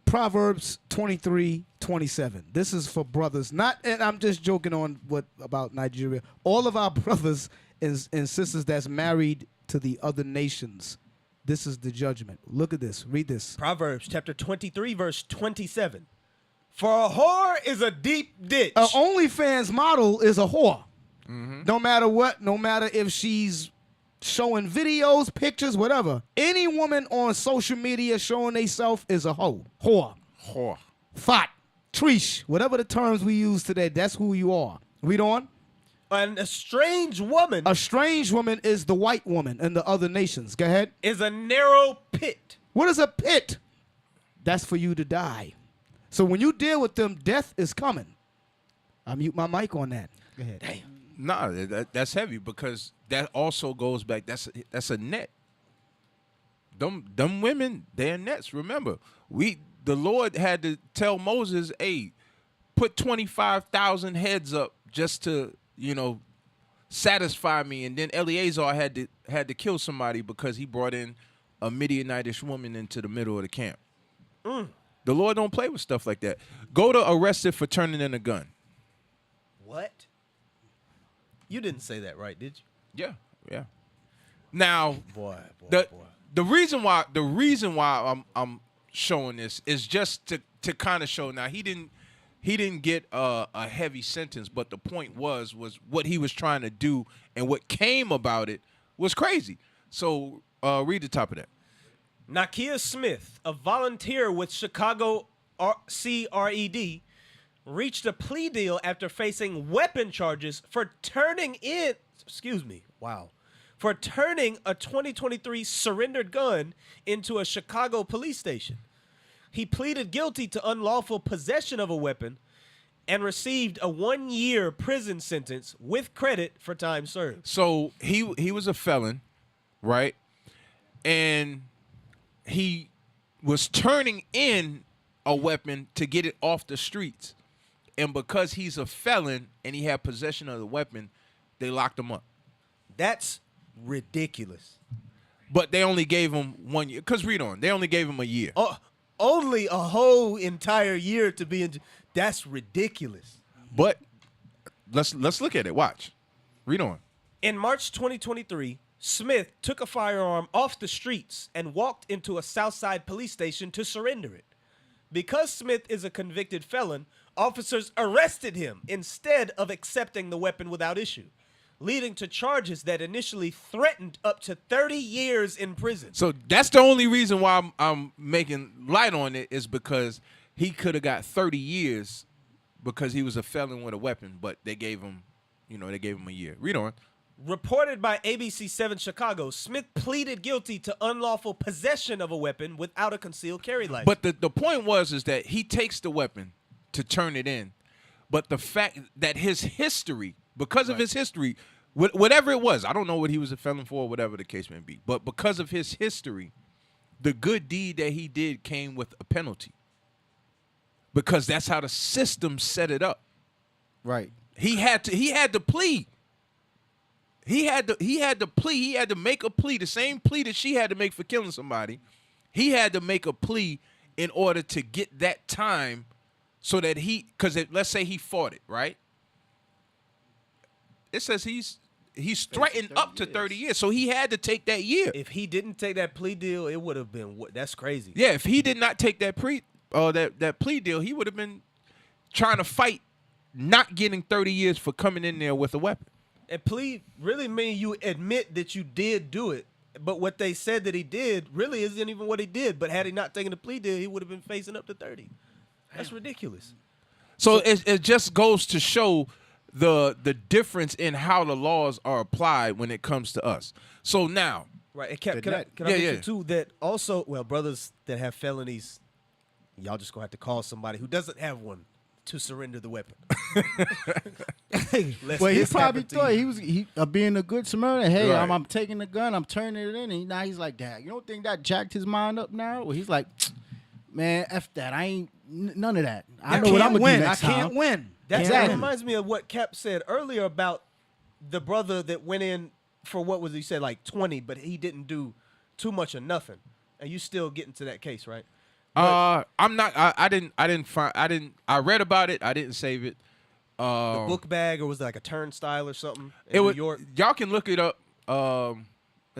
Proverbs 23:27. This is for brothers. And I'm just joking on about Nigeria. All of our brothers and sisters that's married to the other nations. This is the judgment. Look at this. Read this. Proverbs chapter 23, verse 27. For a whore is a deep ditch. An OnlyFans model is a whore. No matter what, no matter if she's showing videos, pictures, whatever. Any woman on social media showing themselves is a hoe. Whore. Thought. Trish. Whatever the terms we use today, that's who you are. Read on. And a strange woman. A strange woman is the white woman in the other nations. Go ahead. Is a narrow pit. What is a pit? That's for you to die. So when you deal with them, death is coming. I mute my mic on that. Go ahead. Damn. Nah, that's heavy because that also goes back. That's a net. Them women, they're nets. Remember, the Lord had to tell Moses, "Hey, put 25,000 heads up just to satisfy me." And then Eleazar had to kill somebody because he brought in a Midianitish woman into the middle of the camp. The Lord don't play with stuff like that. Go to arrested for turning in a gun. What? You didn't say that right, did you? Yeah. Now, boy. The reason why I'm showing this is just to kind of show. Now he didn't get a heavy sentence, but the point was what he was trying to do and what came about it was crazy. So read the top of that. Nakia Smith, a volunteer with Chicago CRED, reached a plea deal after facing weapon charges for turning a 2023 surrendered gun into a Chicago police station. He pleaded guilty to unlawful possession of a weapon and received a 1-year prison sentence with credit for time served. So he was a felon, right? And he was turning in a weapon to get it off the streets. And because he's a felon and he had possession of the weapon, they locked him up. That's ridiculous. But they only gave him 1 year. Because read on. They only gave him a year. Only a whole entire year to be in. That's ridiculous. But let's look at it. Watch. Read on. In March 2023, Smith took a firearm off the streets and walked into a Southside police station to surrender it. Because Smith is a convicted felon, officers arrested him instead of accepting the weapon without issue, leading to charges that initially threatened up to 30 years in prison. So that's the only reason why I'm making light on it is because he could have got 30 years because he was a felon with a weapon, but they gave him, a year. Read on. Reported by ABC 7 Chicago, Smith pleaded guilty to unlawful possession of a weapon without a concealed carry license. But the point is that he takes the weapon to turn it in, but the fact that his history, because of his history, whatever it was, I don't know what he was a felon for, whatever the case may be, but because of his history, the good deed that he did came with a penalty. Because that's how the system set it up. Right. He had to plea. He had to plea. He had to make a plea, the same plea that she had to make for killing somebody. He had to make a plea in order to get that time so that because let's say he fought it, right? it says he's threatened up to 30 years. So he had to take that year. If he didn't take that plea deal, it would have been that's crazy. Yeah, if he did not take that that plea deal, he would have been trying to fight not getting 30 years for coming in there with a weapon. And plea really mean you admit that you did do it. But what they said that he did really isn't even what he did. But had he not taken the plea deal, he would have been facing up to 30. That's ridiculous. So it just goes to show the difference in how the laws are applied when it comes to us. So now, right? And can I mention too that also, well, brothers that have felonies, y'all just gonna have to call somebody who doesn't have one to surrender the weapon. Well, he probably thought he was being a good Samaritan. Hey, Right. I'm taking the gun, I'm turning it in, and now he's like, "Dad, you don't think that jacked his mind up now?" Well, he's like, "Man, f that. I ain't none of that. I know what I'm gonna do next time. I can't win. That reminds me of what Cap said earlier about the brother that went in for what was he said like 20, but he didn't do too much or nothing. And you still getting to that case, right? I'm not. I didn't find. I read about it. I didn't save it. The book bag, or was it like a turnstile or something? It was. New York? Y'all can look it up and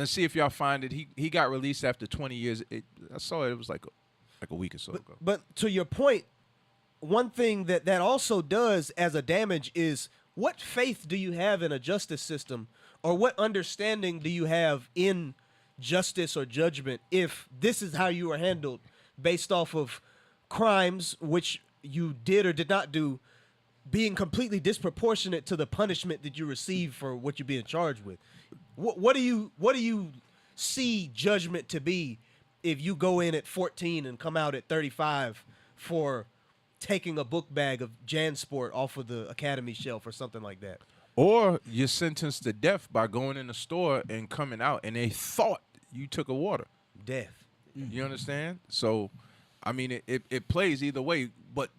see if y'all find it. He got released after 20 years. I saw it. It was like a week or so ago. But to your point, one thing that also does as a damage is what faith do you have in a justice system, or what understanding do you have in justice or judgment if this is how you are handled based off of crimes which you did or did not do being completely disproportionate to the punishment that you receive for what you're being charged with. What do you see judgment to be if you go in at 14 and come out at 35 for taking a book bag of JanSport off of the Academy shelf or something like that? Or you're sentenced to death by going in the store and coming out, and they thought you took a water. Death. You understand? So, I mean, it plays either way. But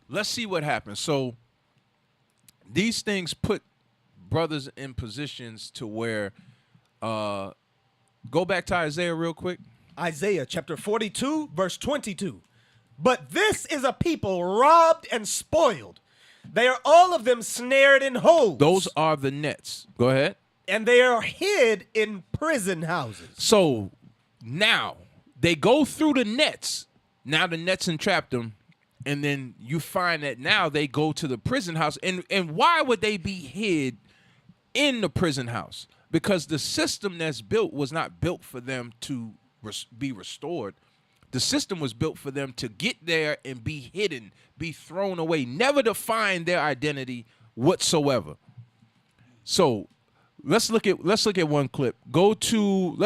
let's see what happens. So these things put brothers in positions to where go back to Isaiah real quick. Isaiah chapter 42, verse 22. But this is a people robbed and spoiled. They are all of them snared in holes. Those are the nets. Go ahead. And they are hid in prison houses. So now they go through the nets. Now the nets entrapped them. And then you find that now they go to the prison house. And why would they be hid in the prison house? Because the system that's built was not built for them to be restored. The system was built for them to get there and be hidden, be thrown away, never to find their identity whatsoever. So let's look at one clip. Go to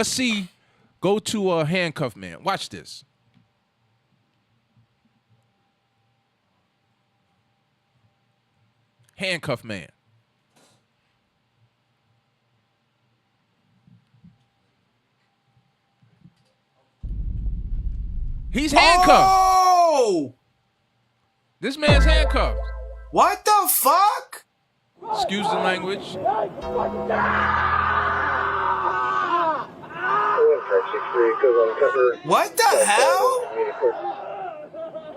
Handcuffed Man. Watch this. Handcuffed Man. He's handcuffed. Oh! This man's handcuffed. What the fuck? Excuse the language. What the hell?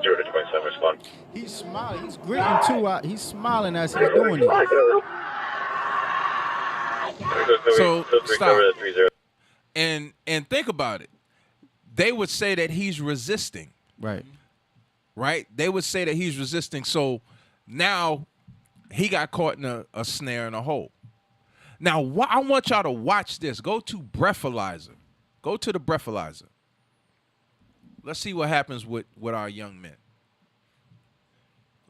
0 to 27, respond. He's smiling. He's gritting too. He's smiling as he's doing it. So stop. And think about it. They would say that he's resisting. Right. Right? They would say that he's resisting. So now he got caught in a snare and a hole. Now, I want y'all to watch this. Go to breathalyzer. Go to the breathalyzer. Let's see what happens with our young men.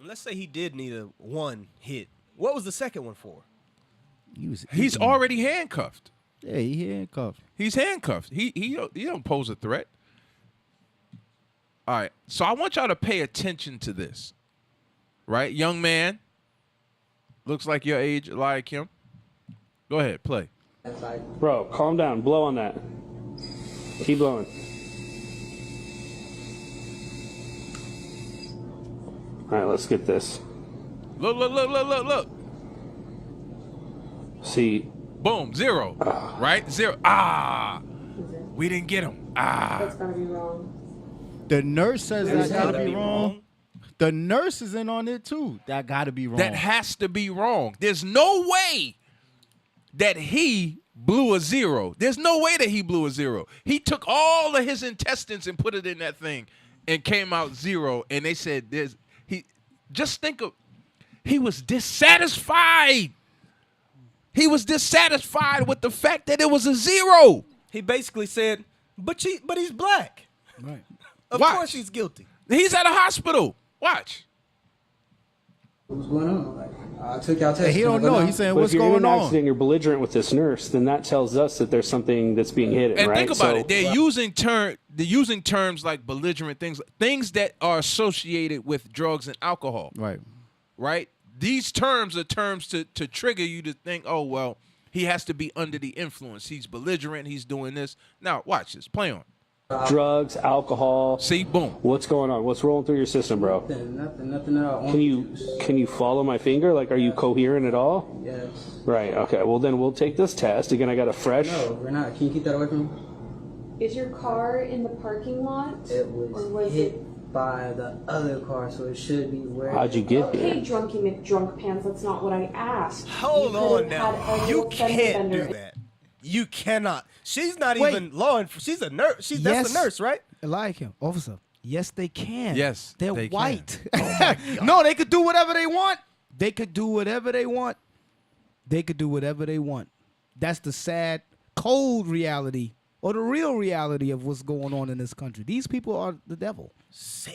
Let's say he did need a one hit. What was the second one for? He's already handcuffed. Yeah, he handcuffed. He's handcuffed. He don't pose a threat. All right. So I want y'all to pay attention to this. Right? Young man. Looks like your age, like him. Go ahead, play. Bro, calm down. Blow on that. Keep blowing. All right, let's get this. Look. See. Boom, 0. Right? 0. We didn't get him. That's gotta be wrong. The nurse says that gotta be wrong. The nurse is in on it too. That gotta be wrong. That has to be wrong. There's no way that he blew a zero. There's no way that he blew a zero. He took all of his intestines and put it in that thing and came out zero. And they said, he was dissatisfied. He was dissatisfied with the fact that it was a zero. He basically said, but he's black. Right. Of course he's guilty. He's at a hospital. Watch. What's going on? Like, I took y'all test. He don't know. He's saying, But what's if you're in going an on? accident, you're belligerent with this nurse, then that tells us that there's something that's being hidden, And right? think about it. They're using terms like belligerent things that are associated with drugs and alcohol. Right? These terms are terms to trigger you to think, oh, well, he has to be under the influence. He's belligerent. He's doing this. Now, watch this. Play on. Drugs, alcohol. See, boom. What's going on? What's rolling through your system, bro? Nothing at all. Can you follow my finger? Like, are you coherent at all? Yes. Right. Okay. Well, then we'll take this test. Again, I got a fresh. No, we're not. Can you keep that away from me? Is your car in the parking lot? It was hit by the other car, so it should be where. How'd you get Okay, there? drunky McDrunk pants. That's not what I asked. Hold You on could've now. had a You little fender can't do bender. that. You cannot. She's not Wait. even law enforcement. She's a nurse. That's a nurse, right? Like him, officer. Yes, they can. Yes, they're they can. white. No, they could do whatever they want. They could do whatever they want. They could do whatever they want. That's the sad, cold reality, or the real reality of what's going on in this country. These people are the devil.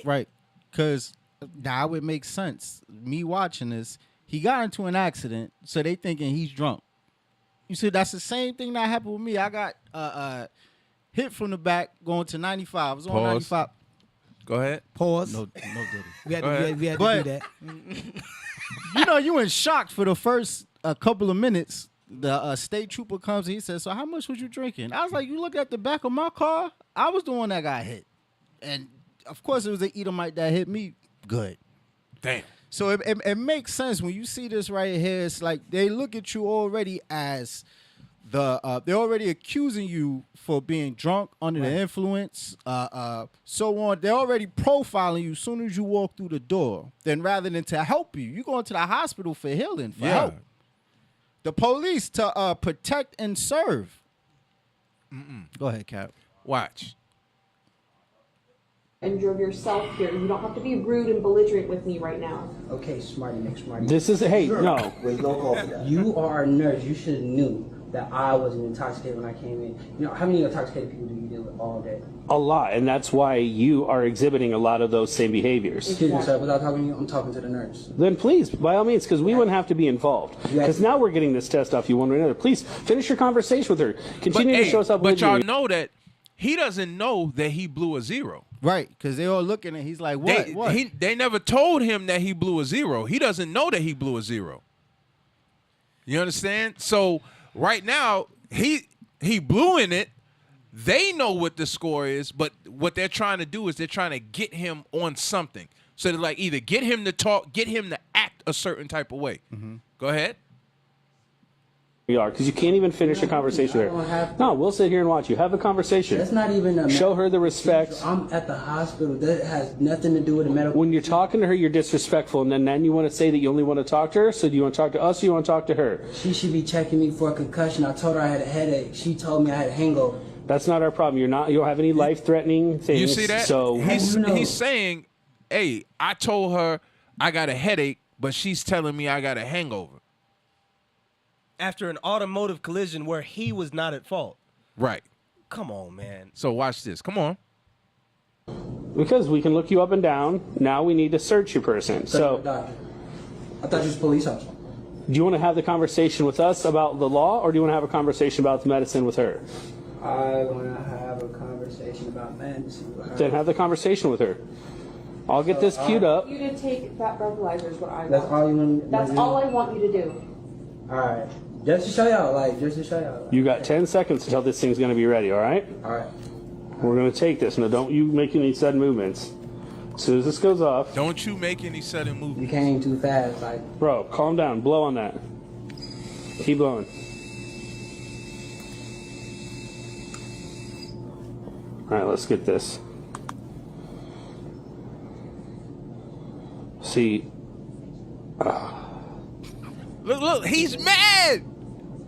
Right. Because now it makes sense. Me watching this, he got into an accident, so they thinking he's drunk. You see, that's the same thing that happened with me. I got hit from the back going to 95. I was on Pause. 95. Go ahead. Pause. No, diddy. We had Go ahead. to do But- that. You know, you in shock for the first couple of minutes. The state trooper comes and he says, so how much was you drinking? I was like, you look at the back of my car, I was the one that got hit. And, of course, it was an Edomite that hit me good. Damn. So it makes sense when you see this right here. It's like they look at you already as they're already accusing you for being drunk, under the influence, so on. They're already profiling you as soon as you walk through the door. Then rather than to help you, you go into the hospital for healing, for help. The police to protect and serve. Go ahead, Cap. Watch. And drove yourself here. You don't have to be rude and belligerent with me right now. Okay, smarty McSmarty. This is no. Wait, no call for that. You are a nurse. You should have knew that I wasn't intoxicated when I came in. You know, how many intoxicated people do you deal with all day? A lot, and that's why you are exhibiting a lot of those same behaviors. Excuse me, sir. Without talking to you, I'm talking to the nurse. Then please, by all means, because we wouldn't have to be involved. Because now we're getting this test off you one way or another. Please finish your conversation with her. Continue to show us up. But y'all know that he doesn't know that he blew a zero. Right, because they all looking at he's like, what? They never told him that he blew a zero. He doesn't know that he blew a zero. You understand? So right now, he blew in it. They know what the score is, but what they're trying to do is they're trying to get him on something. So to like either get him to talk, get him to act a certain type of way. Go ahead. We are, because you can't even finish a conversation with her. No, we'll sit here and watch you. Have a conversation. That's not even a show her the respect. I'm at the hospital. That has nothing to do with the medical. When you're talking to her, you're disrespectful, and then you want to say that you only want to talk to her. So do you want to talk to us, or you want to talk to her? She should be checking me for a concussion. I told her I had a headache. She told me I had a hangover. That's not our problem. You don't have any life-threatening things. You see that? So he's saying, "Hey, I told her I got a headache, but she's telling me I got a hangover." After an automotive collision where he was not at fault. Right. Come on, man. So watch this. Come on. Because we can look you up and down. Now we need to search your person. So I thought you was a police officer. do you want to have the conversation with us about the law, or do you want to have a conversation about the medicine with her? I want to have a conversation about medicine with her. Then have the conversation with her. I'll get this queued up. You to take that breathalyzer is what I want. That's all you want. That's all I want you to do. All right. Just to show y'all, just to show y'all. You got 10 seconds until this thing's going to be ready, all right? All right. We're going to take this. Now, don't you make any sudden movements. As soon as this goes off. Don't you make any sudden movements. You came too fast, Bro, calm down. Blow on that. Keep blowing. All right, let's get this. See. Look, he's mad.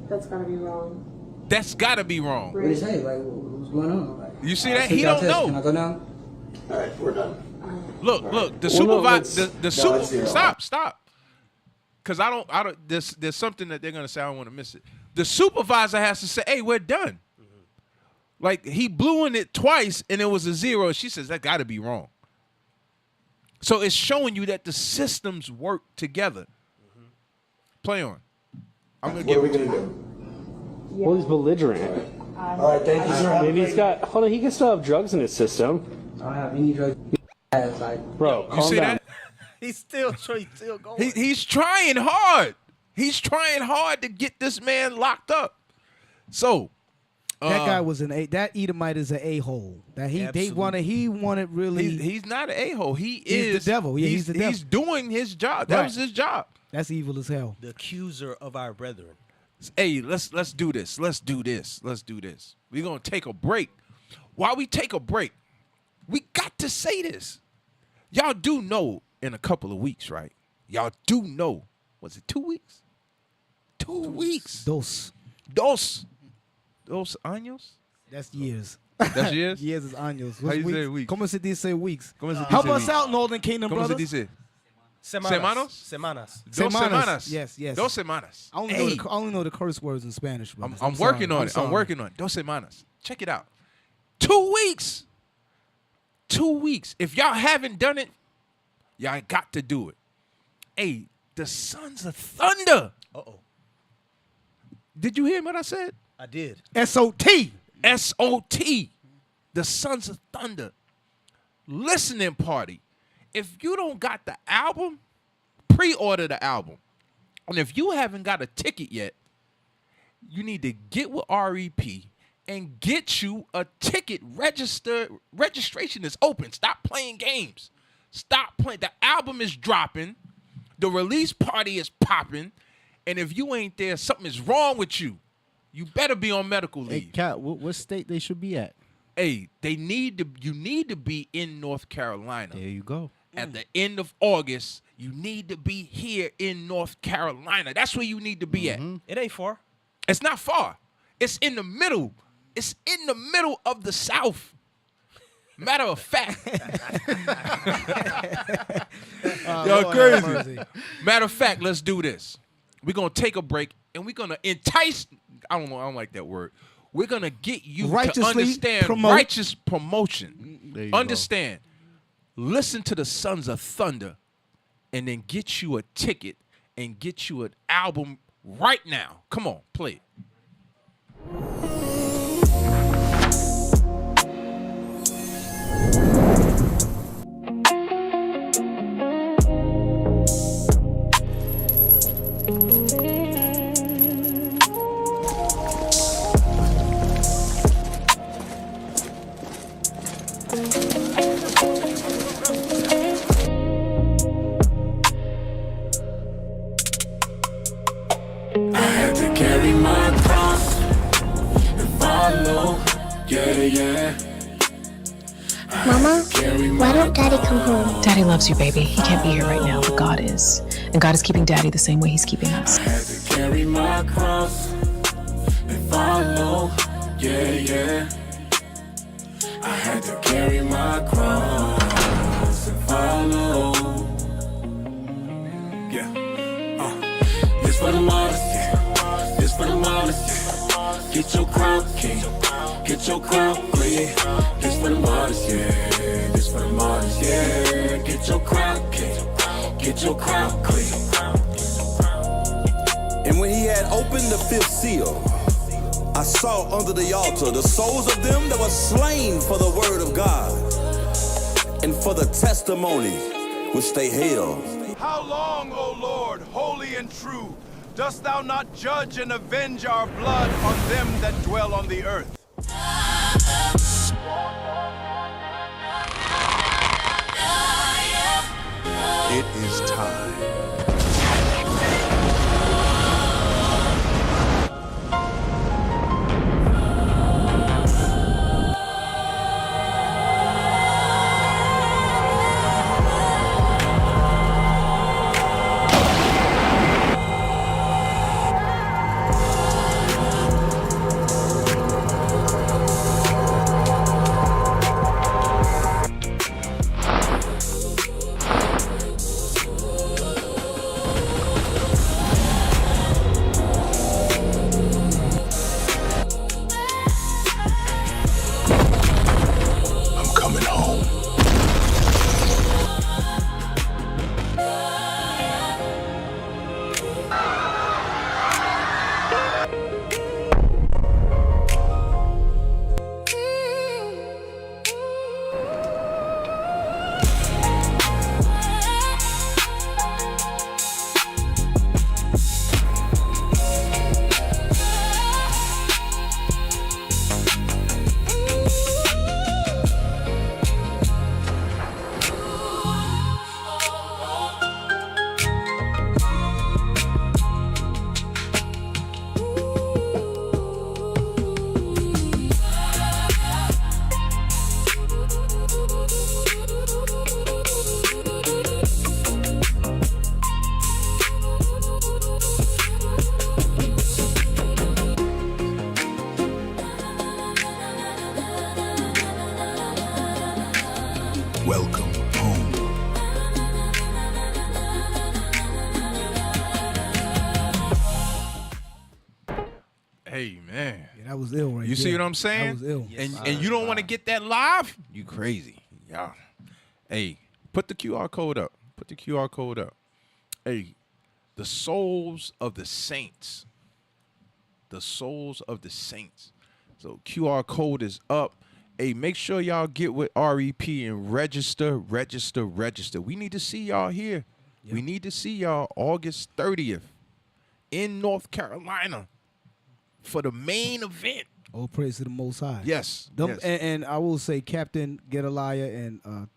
That's gotta be wrong. That's gotta be wrong. What did he say? Like, what's going on? Like, You see that? He don't know. Can I go now? All right, we're done. Look. The Well, no, supervisor. Stop. Because I don't. There's something that they're gonna say. I don't want to miss it. The supervisor has to say, "Hey, we're done." Like he blew in it twice and it was a 0. She says that got to be wrong. So it's showing you that the systems work together. Play on. I'm gonna What are we give it gonna to you. do? Well, he's belligerent. All right, thank you, sir. Maybe he's got. Hold on, he can still have drugs in his system. I don't have any drugs. Like, Bro, You calm see down. that? He's still going. He's trying hard. He's trying hard to get this man locked up. So That guy was that Edomite is an a-hole. That he wanted really. He's not an a-hole. He's the devil. Yeah, he's the devil. He's doing his job. That was his job. That's evil as hell. The accuser of our brethren. Hey, let's do this. Let's do this. We're gonna take a break. While we take a break, we got to say this. Y'all do know in a couple of weeks, right? Y'all do know. Was it 2 weeks? 2 weeks. Dos años? That's years. That's years? Years is años. How you say weeks? ¿Cómo se dice weeks? ¿Cómo se dice Help us weeks? out, Northern Kingdom ¿Cómo se brothers. dice? Semanas. Dos semanas. Yes. Dos semanas. I only know the curse words in Spanish. Brothers. I'm working on it. I'm working on it. Dos semanas. Check it out. 2 weeks. 2 weeks. If y'all haven't done it, y'all got to do it. Hey, the Sons of Thunder. Uh-oh. Did you hear what I said? I did. S.O.T. S.O.T. The Sons of Thunder. Listening party. If you don't got the album, pre-order the album. And if you haven't got a ticket yet, you need to get with REP and get you a ticket. Registration is open. Stop playing games. Stop playing. The album is dropping. The release party is popping. And if you ain't there, something is wrong with you. You better be on medical leave. Hey, Cat, what state they should be at? Hey, you need to be in North Carolina. There you go. At the end of August, you need to be here in North Carolina. That's where you need to be at. It ain't far. It's not far. It's in the middle. It's in the middle of the South. Matter of fact. Y'all crazy. Matter of fact, let's do this. We're going to take a break, and we're going to entice. I don't like that word. We're going to get you to understand righteous promotion. Understand. Listen to the Sons of Thunder, and then get you a ticket and get you an album right now. Come on, play it. I had to carry my cross and follow, yeah. Mama, why don't Daddy come home? Daddy loves you, baby. He can't be here right now, but God is. And God is keeping Daddy the same way he's keeping us. I had to carry my cross and follow, yeah. I had to carry my cross and follow, yeah. This for the martyrs, yeah. This for the martyrs, yeah. Get your crown, king. Get your crown, queen. This for the martyrs, yeah. This for the martyrs, yeah. Get your crown, king. Get your crown, queen. And when he had opened the fifth seal, I saw under the altar the souls of them that were slain for the word of God and for the testimony which they held. How long, O Lord, holy and true, dost thou not judge and avenge our blood on them that dwell on the earth? It is time. welcome home. Hey man, Yeah, that was ill right you there. see what I'm saying? That was ill. And you don't want to get that live? You crazy, y'all. Hey, put the QR code up. Put the QR code up. Hey, the souls of the saints. The souls of the saints. So QR code is up. Hey, make sure y'all get with REP and register. We need to see y'all here. Yep. We need to see y'all August 30th in North Carolina for the main event. All praise to the Most High. Yes. Them, yes. And I will say Captain Gedaliah and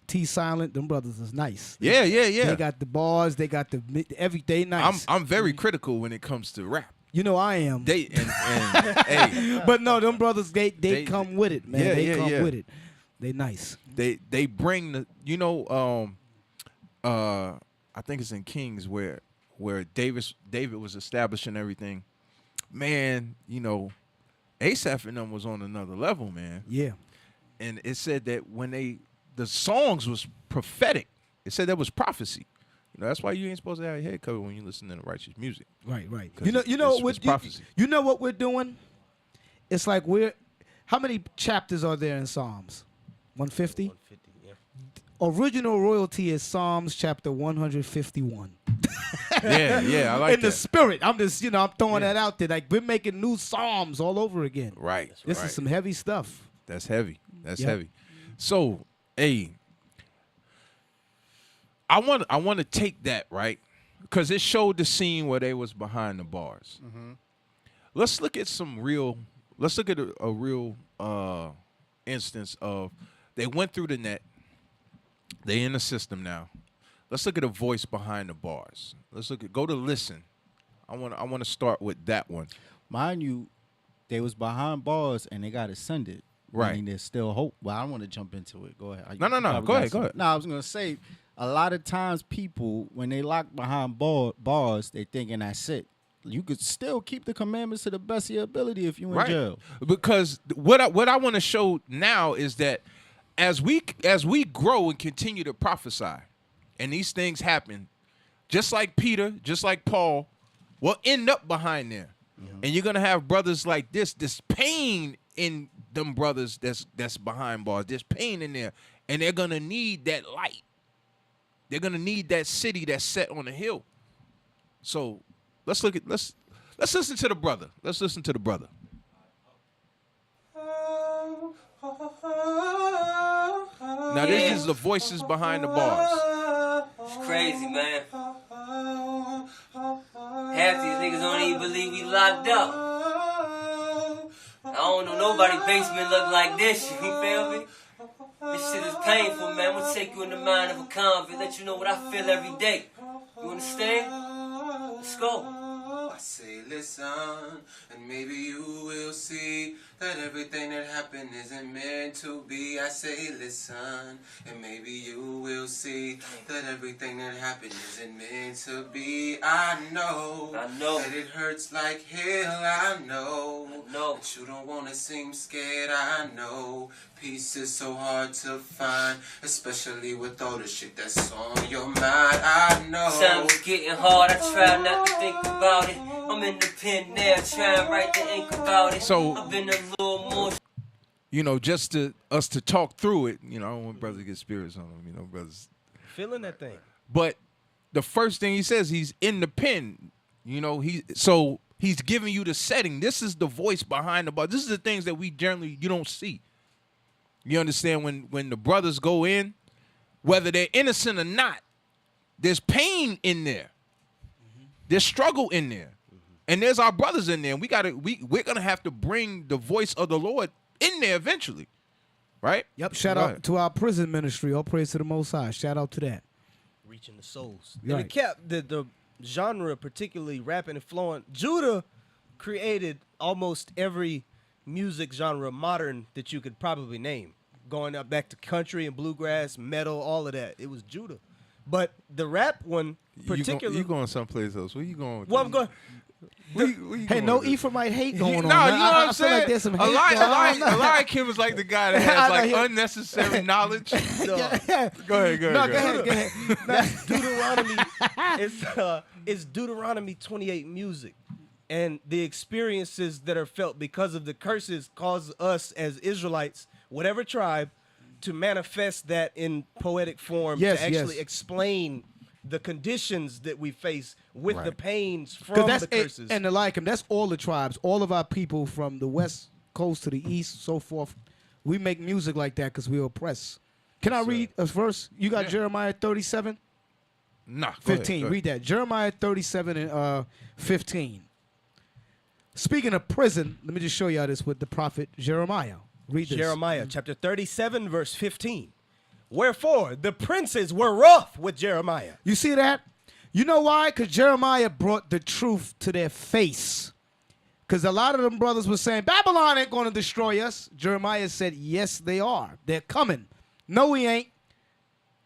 T Silent, them brothers is nice. Yeah. They got the bars, they got the everything nice. I'm very critical when it comes to rap. You know I am. They and hey, but no, them brothers they come with it, man. Yeah, they yeah, come yeah. with it. They nice. They bring the I think it's in Kings where David was establishing everything. Man, Asaph and them was on another level, man. Yeah. And it said that when the songs was prophetic. It said that was prophecy. That's why you ain't supposed to have your head covered when you listen to the righteous music. Right. It's prophecy. You know what we're doing? It's like how many chapters are there in Psalms? 150? 150, yeah. Original royalty is Psalms chapter 151. Yeah, I like in that. the spirit. I'm just, I'm throwing that out there. Like we're making new Psalms all over again. Right. This is some heavy stuff. That's heavy. That's Yep. heavy. So, hey, I want to take that, right? Because it showed the scene where they was behind the bars. Mm-hmm. Let's look at a real instance of they went through the net. They in the system now. Let's look at a voice behind the bars. Go to listen. I want to start with that one. Mind you, they was behind bars and they got ascended. Right. I mean, there's still hope. Well, I don't want to jump into it. Go ahead. No. Go ahead. No, I was going to say, a lot of times people, when they lock behind bars, they thinking that's it. You could still keep the commandments to the best of your ability if you in jail. Because what I want to show now is that as we grow and continue to prophesy, and these things happen, just like Peter, just like Paul, we'll end up behind there. Mm-hmm. And you're gonna have brothers like this pain in them brothers that's behind bars. There's pain in there, and they're gonna need that light. They're gonna need that city that's set on a hill. So let's listen to the brother. Let's listen to the brother. Now this is the voices behind the bars. It's crazy, man. Half these niggas don't even believe we locked up. I don't know nobody basement look like this, you feel me? This shit is painful, man. I'm gonna take you in the mind of a convict, let you know what I feel every day. You understand? Let's go. I say listen, and maybe you will see that everything that happened isn't meant to be. I say listen, and maybe you will see that everything that happened isn't meant to be. I know that it hurts like hell. I know that you don't want to seem scared. I know peace is so hard to find, especially with all the shit that's on your mind. I know time's getting hard. I try not to think about it. I'm in the pen now, trying to write the ink about it. So I've been a little more. Just to us to talk through it. I don't want brothers to get spirits on them. Brothers feeling that thing. But the first thing he says, he's in the pen. He's giving you the setting. This is the voice behind the bar. This is the things that we generally you don't see. You understand when the brothers go in, whether they're innocent or not, there's pain in there. Mm-hmm. There's struggle in there. Mm-hmm. And there's our brothers in there. And we're gonna have to bring the voice of the Lord in there eventually. Right? Yep. Shout out to our prison ministry. All praise to the Most High. Shout out to that. Reaching the souls. Right. And it kept the genre, particularly rapping and flowing. Judah created almost every music genre modern that you could probably name. Going up back to country and bluegrass, metal, all of that. It was Judah. But the rap one, particularly... You going someplace else. Where you going with Well, that? I'm going... Hey, no Ephraimite hate going on. No, man. you know what I'm I feel saying? like there's some hate going on. Eliakim was like the guy that has like unnecessary knowledge. Go ahead. No, go ahead. Deuteronomy it's Deuteronomy 28 music. And the experiences that are felt because of the curses cause us as Israelites, whatever tribe, to manifest that in poetic form to actually explain the conditions that we face with the pains from the curses. And Eliakim, that's all the tribes, all of our people from the west coast to the east, so forth. We make music like that because we're oppressed. Can I read a verse? You got Jeremiah 37? Nah, 15. Go ahead. Read that. Jeremiah 37 and 15. Speaking of prison, let me just show y'all this with the prophet Jeremiah. Read this. Jeremiah chapter 37, verse 15. Wherefore the princes were wroth with Jeremiah. You see that? You know why? Because Jeremiah brought the truth to their face. Because a lot of them brothers were saying, Babylon ain't going to destroy us. Jeremiah said, yes, they are. They're coming. No, we ain't.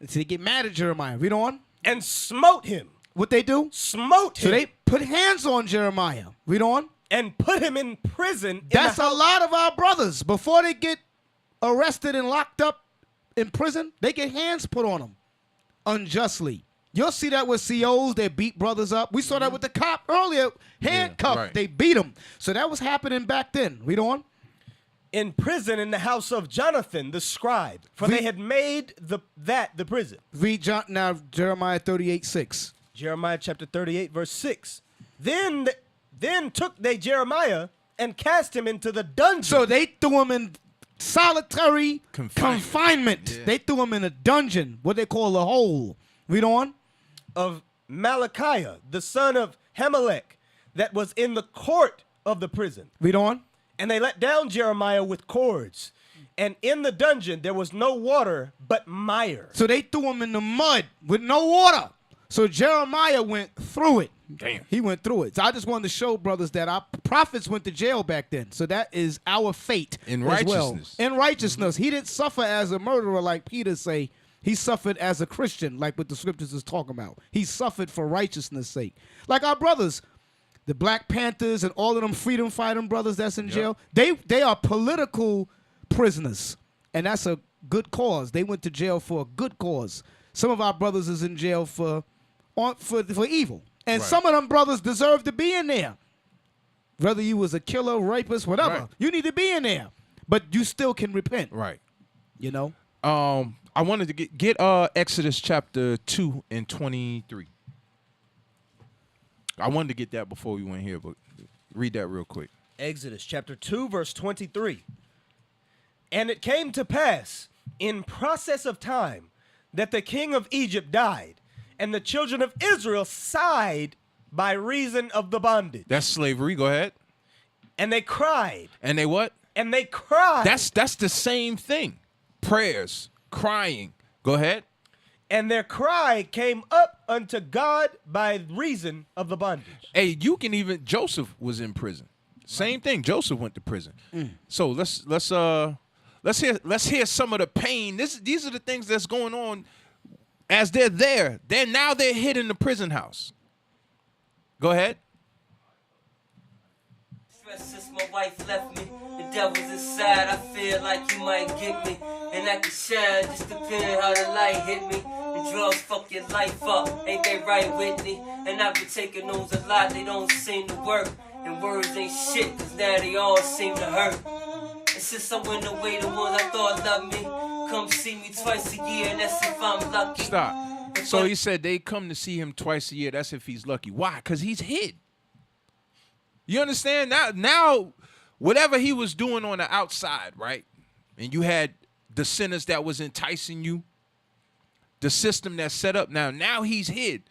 And so they get mad at Jeremiah. Read on. And smote him. What they do? Smote him. So they put hands on Jeremiah. Read on. And put him in prison. That's a lot of our brothers. Before they get arrested and locked up in prison, they get hands put on them unjustly. You'll see that with COs. They beat brothers up. We saw that with the cop earlier. Handcuffed. right. They beat them. So that was happening back then. Read on. In prison in the house of Jonathan the scribe, for they had made the prison. Read now Jeremiah 38:6. Jeremiah chapter 38, verse 6. Then took they Jeremiah and cast him into the dungeon. So they threw him in solitary confinement. Yeah. They threw him in a dungeon, what they call a hole. Read on. Of Malachiah, the son of Hamelech, that was in the court of the prison. Read on. And they let down Jeremiah with cords. And in the dungeon there was no water but mire. So they threw him in the mud with no water. So Jeremiah went through it. Damn. He went through it. So I just wanted to show brothers that our prophets went to jail back then. So that is our fate In as well. righteousness. In righteousness. He didn't suffer as a murderer like Peter say. He suffered as a Christian, like what the scriptures is talking about. He suffered for righteousness' sake. Like our brothers, the Black Panthers and all of them freedom fighting brothers that's in jail, they are political prisoners. And that's a good cause. They went to jail for a good cause. Some of our brothers is in jail for evil. And some of them brothers deserve to be in there. Whether you was a killer, rapist, whatever, you need to be in there. But you still can repent. Right. You know? I wanted to get Exodus chapter 2 and 23. I wanted to get that before we went here, but read that real quick. Exodus chapter 2, verse 23. And it came to pass in process of time that the king of Egypt died, and the children of Israel sighed by reason of the bondage. That's slavery. Go ahead. And they cried. And they what? And they cried. That's the same thing. Prayers, crying. Go ahead. And their cry came up unto God by reason of the bondage. Hey, you can even Joseph was in prison. Same thing. Joseph went to prison. So let's hear some of the pain. These are the things that's going on as they're there. They're hid in the prison house. Go ahead. Since my wife left me, the devil's inside. I feel like you might get me, and I can shine, just depending how the light hit me. The drugs fuck your life up, ain't they right, Whitney? And I've been taking those a lot, they don't seem to work. And words ain't shit, cause now they all seem to hurt. And since I went away, the ones I thought loved me come see me twice a year, and that's if I'm lucky. Stop. So he said they come to see him twice a year. That's if he's lucky. Why? Because he's hid. You understand? Now, whatever he was doing on the outside, right? And you had the sinners that was enticing you, the system that's set up now he's hid.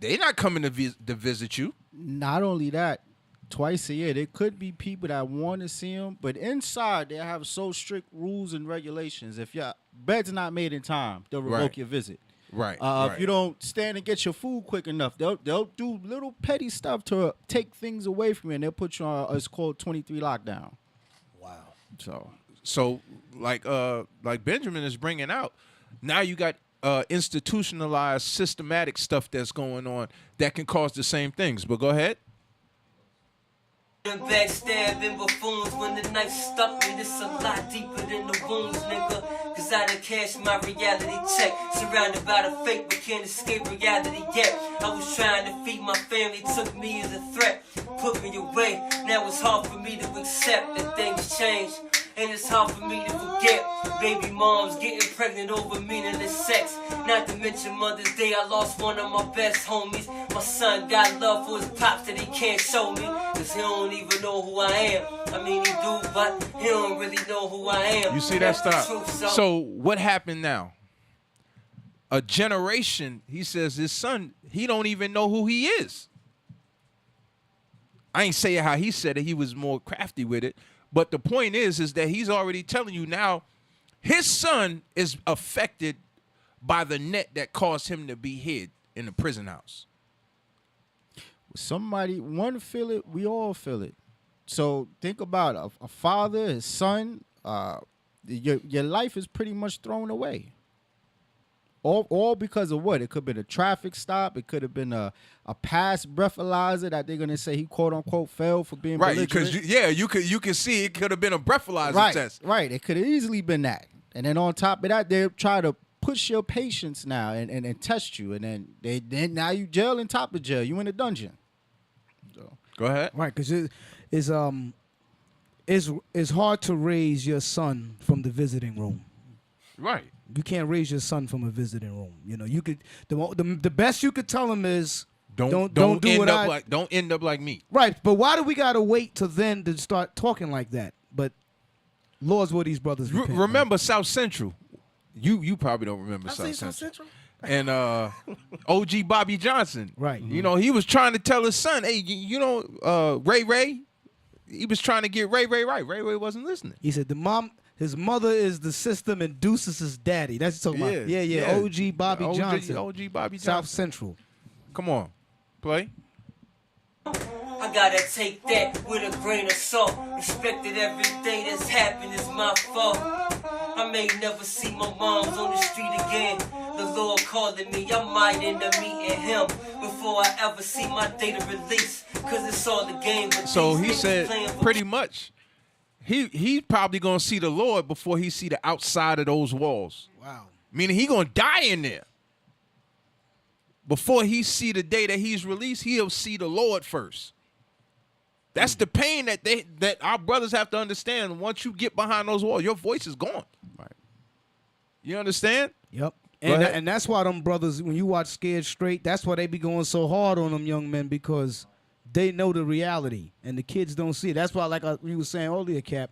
They're not coming to visit you. Not only that, twice a year, there could be people that want to see him, but inside they have so strict rules and regulations. If your bed's not made in time, they'll revoke your visit. Right. If you don't stand and get your food quick enough, they'll do little petty stuff to take things away from you, and they'll put you on it's called 23 lockdown. Wow. So like Benjamin is bringing out, now you got institutionalized, systematic stuff that's going on that can cause the same things. But go ahead. The backstabbing buffoons when the knife stuck me. This a lot deeper than the wounds, nigga. Cause I done cashed my reality check. Surrounded by the fake, but can't escape reality yet. I was trying to feed my family, took me as a threat. Put me away, now it's hard for me to accept that things change. And it's hard for me to forget. Baby moms getting pregnant over meaningless sex. Not to mention Mother's Day, I lost one of my best homies. My son got love for his pops that he can't show me. Cause he don't even know who I am. I mean, he do, but he don't really know who I am. You see that That's stuff? the truth, So what happened now? A generation, he says his son, he don't even know who he is. I ain't saying how he said it. He was more crafty with it. But the point is that he's already telling you now his son is affected by the net that caused him to be hid in the prison house. Somebody, one feel it, we all feel it. So think about a father, his son, your life is pretty much thrown away. All because of what? It could have been a traffic stop. It could have been a past breathalyzer that they're gonna say he quote unquote failed for being Right, belligerent. because you can see it could have been a breathalyzer test. Right, it could have easily been that. And then on top of that, they try to push your patience now and test you, and then now you jail and top of jail. You in a dungeon. So. Go ahead. Right, because it's hard to raise your son from the visiting room. Right. You can't raise your son from a visiting room. You know, you could the best you could tell him is don't do end what up like don't end up like me. Right, but why do we gotta wait till then to start talking like that? But Lord's where these brothers repent, remember South Central. You probably don't remember South Central. And OG Bobby Johnson. Right. You know, he was trying to tell his son, hey, you know, Ray. He was trying to get Ray right. Ray wasn't listening. He said his mother is the system and Deuce is his daddy. That's what talking about. Yeah. OG Bobby Johnson. OG Bobby Johnson. South Central. Come on. Play. I gotta take that with a grain of salt. Respect that everything that's happened is my fault. I may never see my moms on the street again. The Lord calling me, I might end up meeting him before I ever see my data release. Cause it's all the game. So he said pretty much he's probably gonna see the Lord before he see the outside of those walls. Wow. Meaning he gonna die in there. Before he see the day that he's released, he'll see the Lord first. That's the pain that our brothers have to understand. Once you get behind those walls, your voice is gone. Right. You understand? Yep. And that's why them brothers, when you watch Scared Straight, that's why they be going so hard on them young men, because they know the reality and the kids don't see it. That's why, like you were saying earlier, Cap,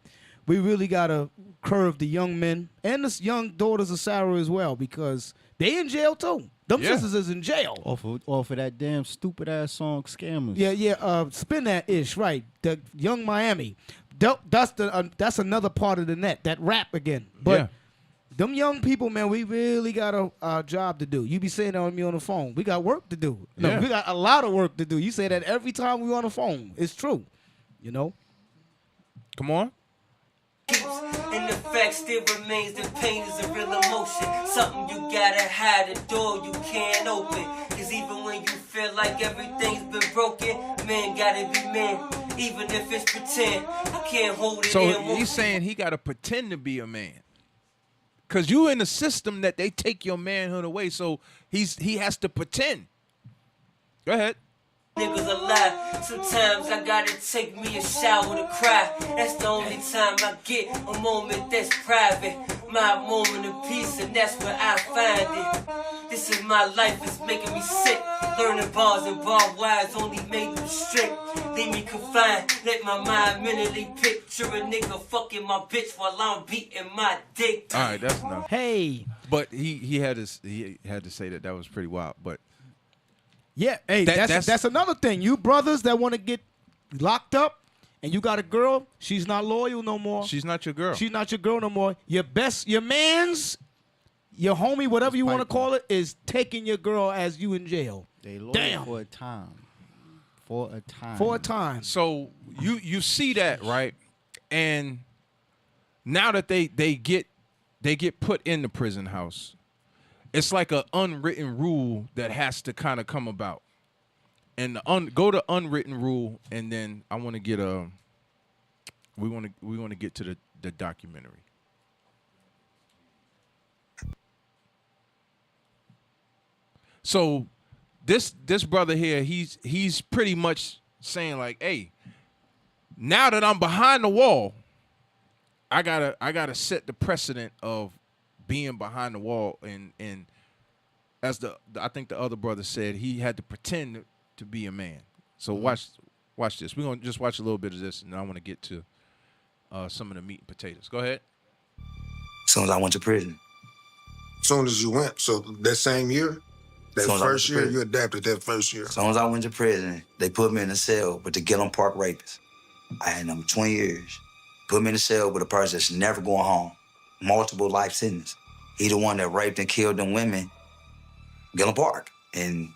we really got to curve the young men and the young daughters of Sarah as well, because they in jail too. Them sisters is in jail. Off of that damn stupid ass song Scammers. Yeah. Spin that ish, right. The Young Miami. That's another part of the net, that rap again. But them young people, man, we really got a job to do. You be saying that on me on the phone. We got work to do. No, we got a lot of work to do. You say that every time we on the phone. It's true. You know? Come on. And the fact still remains that pain is a real emotion. Something you gotta hide, a door you can't open. Cause even when you feel like everything's been broken, man gotta be man. Even if it's pretend, I can't hold it in. So he's saying he gotta pretend to be a man. Cause you in the system that they take your manhood away, so he has to pretend. Go ahead. Niggas alive. Sometimes I gotta take me a shower to cry. That's the only time I get a moment that's private. My moment of peace, and that's where I find it. This is my life, it's making me sick. Learning bars and barbed wires only made them strict. Leave me confined, let my mind mentally picture a nigga fucking my bitch while I'm beating my dick. All right, that's enough. Hey. But he had to say that was pretty wild. But yeah, hey, that's another thing. You brothers that want to get locked up and you got a girl, she's not loyal no more. She's not your girl. She's not your girl no more. Your man's, your homie, whatever you want to call it, is taking your girl as you in jail. They loyal for a time. For a time. So you see that, right? And now that they get put in the prison house, it's like an unwritten rule that has to kind of come about. And go to unwritten rule, and then I want to get we want to get to the documentary. So this brother here, he's pretty much saying like, hey, now that I'm behind the wall, I gotta set the precedent of being behind the wall, and as I think the other brother said, he had to pretend to be a man. So watch this. We're gonna just watch a little bit of this, and I want to get to some of the meat and potatoes. Go ahead. As soon as I went to prison. As soon as you went, so that same year, that first year, you adapted that first year. As soon as I went to prison, they put me in a cell with the Gillum Park rapists. I had them 20 years. Put me in a cell with a person that's never going home. Multiple life sentences. He the one that raped and killed them women, Gillum Park. And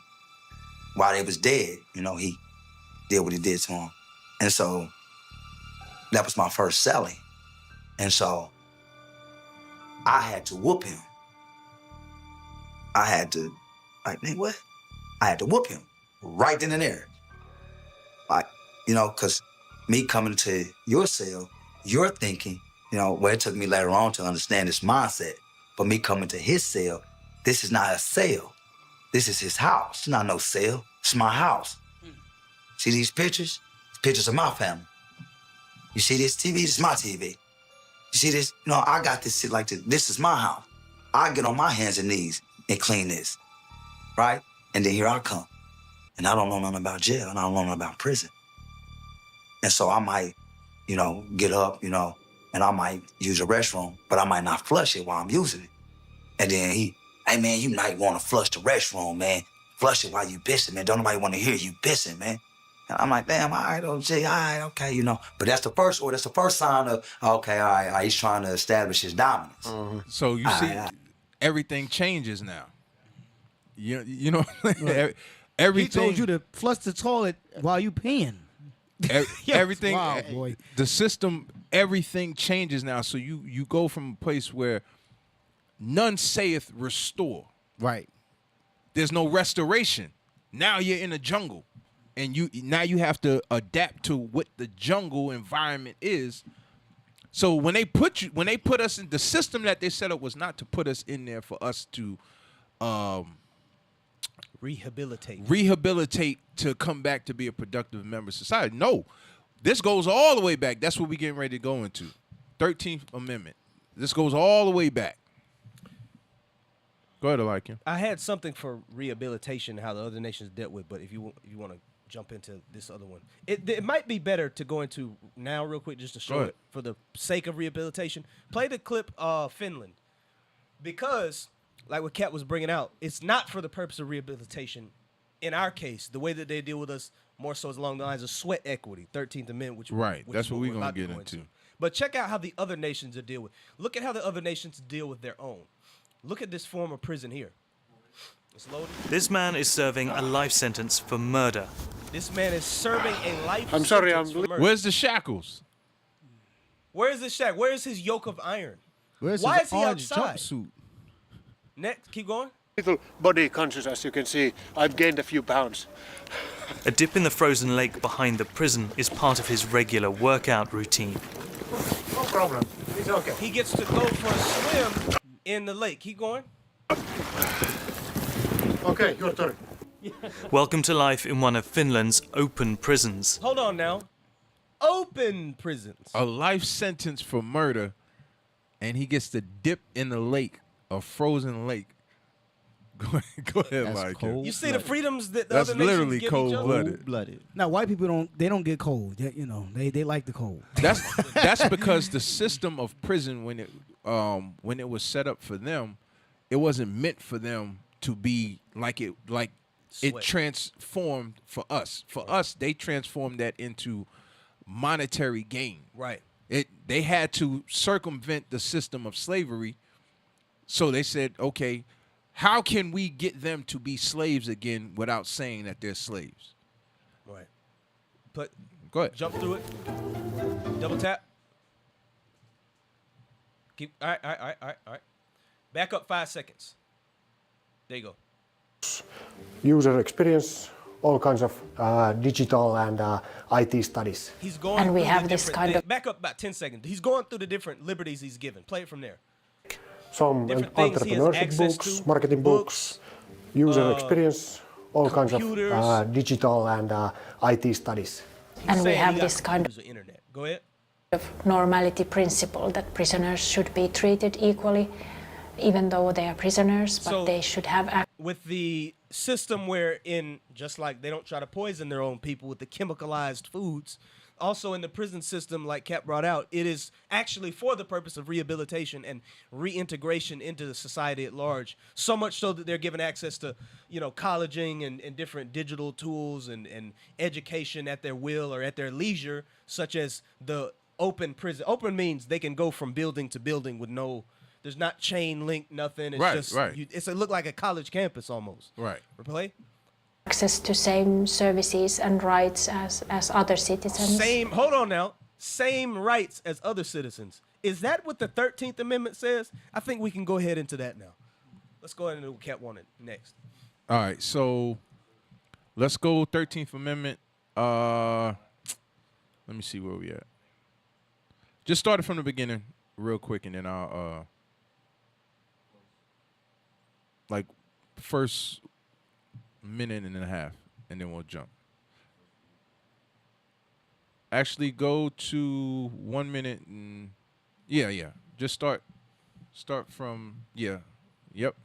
while they was dead, he did what he did to them. And so that was my first cellie. And so I had to whoop him. I had to whoop him right then and there. Because me coming to your cell, you're thinking, well, it took me later on to understand this mindset, but me coming to his cell, this is not a cell. This is his house. It's not no cell. It's my house. See these pictures? It's pictures of my family. You see this TV? This is my TV. You see this? I got this shit like this. This is my house. I get on my hands and knees and clean this, right? And then here I come. And I don't know nothing about jail, and I don't know nothing about prison. And so I might, get up, and I might use the restroom, but I might not flush it while I'm using it. And then hey, man, you might want to flush the restroom, man. Flush it while you pissing, man. Don't nobody want to hear you pissing, man. And I'm like, damn, all right, OG, all right, okay, But that's the first sign of, okay, all right, he's trying to establish his dominance. So you see, everything changes now. You know, everything. He told you to flush the toilet while you peeing. Everything, wow, boy. The system, everything changes now. So you go from a place where none saith restore. Right. There's no restoration. Now you're in a jungle, and you have to adapt to what the jungle environment is. So when they put us in the system that they set up was not to put us in there for us to rehabilitate to come back to be a productive member of society. No, this goes all the way back. That's what we're getting ready to go into. 13th Amendment. This goes all the way back. Go ahead, Eliakim. I had something for rehabilitation, how the other nations dealt with, but if you want to jump into this other one, it might be better to go into now real quick just to show it for the sake of rehabilitation. Play the clip Finland, because like what Kat was bringing out, it's not for the purpose of rehabilitation. In our case, the way that they deal with us more so is along the lines of sweat equity, 13th Amendment, which that's what we're going to get into. But check out how the other nations are deal with. Look at how the other nations deal with their own. Look at this form of prison here. It's loaded. This man is serving a life sentence for murder. This man is serving a life I'm sorry, sentence for murder. Where's the shackles? Where's the shack? Where's his yoke of iron? Where's Why his is he orange outside? jumpsuit? Next, keep going. Little body conscious, as you can see. I've gained a few pounds. A dip in the frozen lake behind the prison is part of his regular workout routine. No problem. It's okay. He gets to go for a swim in the lake. Keep going. Okay, your turn. Welcome to life in one of Finland's open prisons. Hold on now. Open prisons. A life sentence for murder, and he gets to dip in the lake, a frozen lake. Go ahead, Mike. You see the freedoms that the That's other nations literally give each other? cold-blooded. Now, white people don't get cold. They like the cold. That's because the system of prison, when it was set up for them, it wasn't meant for them to be like it transformed for us. For us, they transformed that into monetary gain. Right. They had to circumvent the system of slavery, so they said, okay, how can we get them to be slaves again without saying that they're slaves? Right. But go ahead. Jump through it. Double tap. Keep. All right. Back up 5 seconds. There you go. User experience all kinds of digital and IT studies. He's going And we through have the this different kind of- back up about 10 seconds. He's going through the different liberties he's given. Play it from there. Some Different things he has entrepreneurship access books, to, marketing books, user experience, all kinds of computers. digital and IT studies. And we Saying have he got this kind computers or internet. Go ahead. of normality principle that prisoners should be treated equally, even though they are prisoners, but So- they should have access. With the system wherein, just like they don't try to poison their own people with the chemicalized foods, also in the prison system, like Cap brought out, it is actually for the purpose of rehabilitation and reintegration into the society at large. So much so that they're given access to, colleging and different digital tools and education at their will or at their leisure, such as the open prison. Open means they can go from building to building with there's not chain link, nothing. It's Right, just, right. It look like a college campus almost. Right. Replay? access to same services and rights as other citizens. Hold on now. Same rights as other citizens. Is that what the 13th Amendment says? I think we can go ahead into that now. Let's go ahead and do what Cat wanted next. All right, so let's go 13th Amendment. Let me see where we at. Just start it from the beginning real quick, and then I'll like first minute and a half, and then we'll jump. Actually, go to 1 minute and yeah. Just start from yep.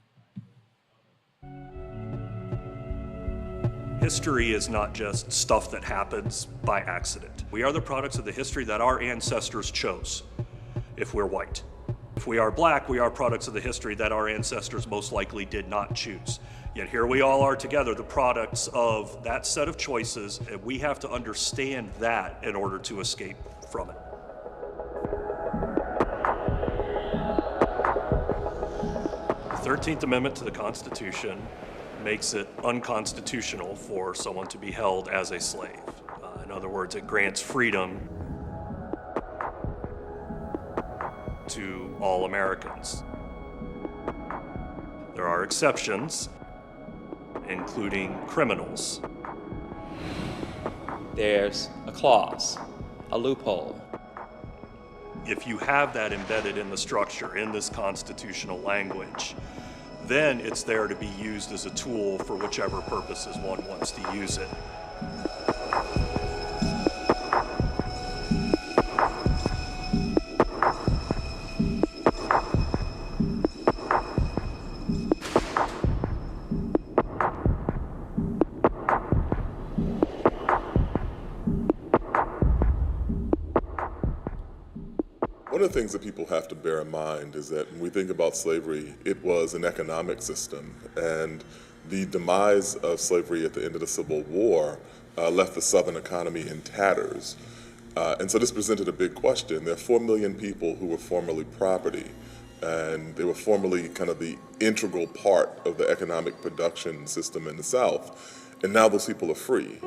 History is not just stuff that happens by accident. We are the products of the history that our ancestors chose, if we're white. If we are black, we are products of the history that our ancestors most likely did not choose. Yet here we all are together, the products of that set of choices, and we have to understand that in order to escape from it. The 13th Amendment to the Constitution makes it unconstitutional for someone to be held as a slave. In other words, it grants freedom to all Americans. There are exceptions, including criminals. There's a clause, a loophole. If you have that embedded in the structure, in this constitutional language, then it's there to be used as a tool for whichever purposes one wants to use it. One of the things that people have to bear in mind is that when we think about slavery, it was an economic system, and the demise of slavery at the end of the Civil War left the Southern economy in tatters. And so this presented a big question. There are 4 million people who were formerly property, and they were formerly kind of the integral part of the economic production system in the South, and now those people are free.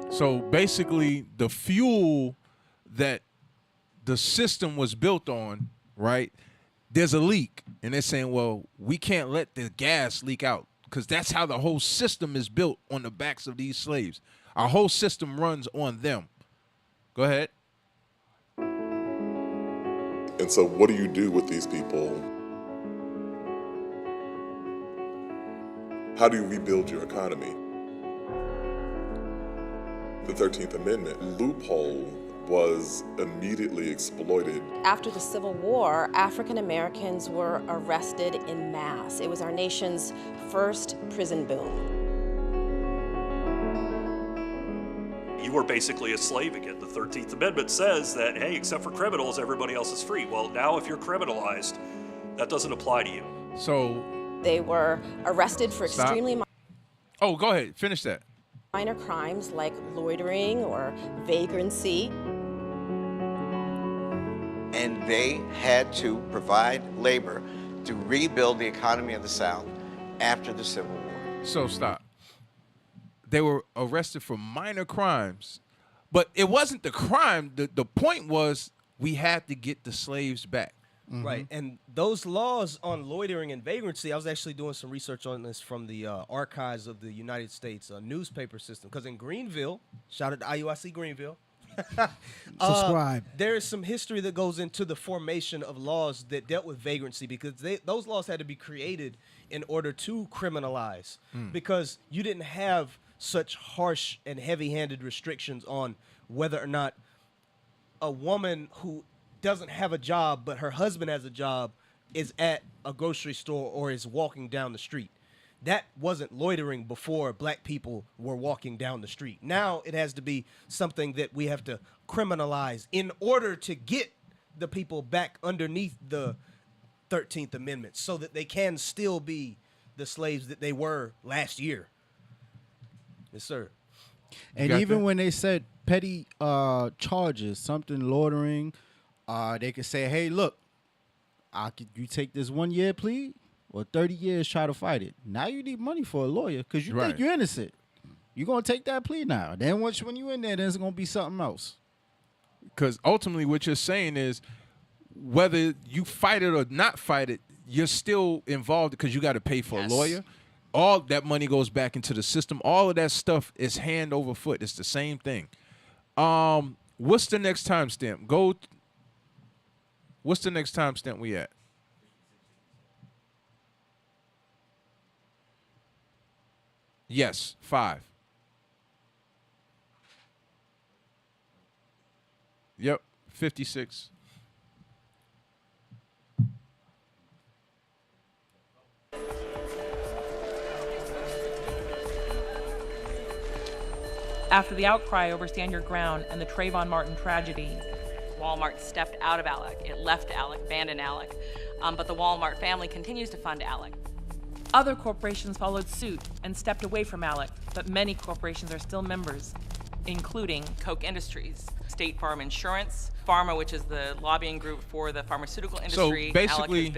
So basically, the fuel that the system was built on, right? There's a leak, and they're saying, well, we can't let the gas leak out because that's how the whole system is built, on the backs of these slaves. Our whole system runs on them. Go ahead. And so what do you do with these people? How do you rebuild your economy? The 13th Amendment loophole was immediately exploited. After the Civil War, African Americans were arrested in mass. It was our nation's first prison boom. You were basically a slave again. The 13th Amendment says that, hey, except for criminals, everybody else is free. Well, now if you're criminalized, that doesn't apply to you. So they were arrested for extremely Oh, go ahead. Finish that. Minor crimes like loitering or vagrancy. And they had to provide labor to rebuild the economy of the South after the Civil War. So stop. They were arrested for minor crimes, but it wasn't the crime. The point was we had to get the slaves back. Right, and those laws on loitering and vagrancy, I was actually doing some research on this from the archives of the United States newspaper system. Because in Greenville, shout out to IUIC Greenville, Subscribe. there is some history that goes into the formation of laws that dealt with vagrancy, because those laws had to be created in order to criminalize, because you didn't have such harsh and heavy-handed restrictions on whether or not a woman who doesn't have a job but her husband has a job is at a grocery store or is walking down the street. That wasn't loitering before black people were walking down the street. Now it has to be something that we have to criminalize in order to get the people back underneath the 13th Amendment so that they can still be the slaves that they were last year. Yes, sir. And even when they said petty charges, something loitering, they could say, hey, look, you take this 1 year plea or 30 years try to fight it. Now you need money for a lawyer because you think you're innocent. You're going to take that plea now. Then when you're in there, then it's going to be something else. Because ultimately what you're saying is whether you fight it or not fight it, you're still involved because you got to pay for a lawyer. All that money goes back into the system. All of that stuff is hand over foot. It's the same thing. What's the next timestamp? What's the next timestamp we at? Yes, 5. Yep, 56. After the outcry over Stand Your Ground and the Trayvon Martin tragedy, Walmart stepped out of ALEC. It left ALEC, abandoned ALEC. But the Walmart family continues to fund ALEC. other corporations followed suit and stepped away from ALEC, but many corporations are still members, including Koch Industries, State Farm Insurance, Pharma, which is the lobbying group for the pharmaceutical industry. So basically,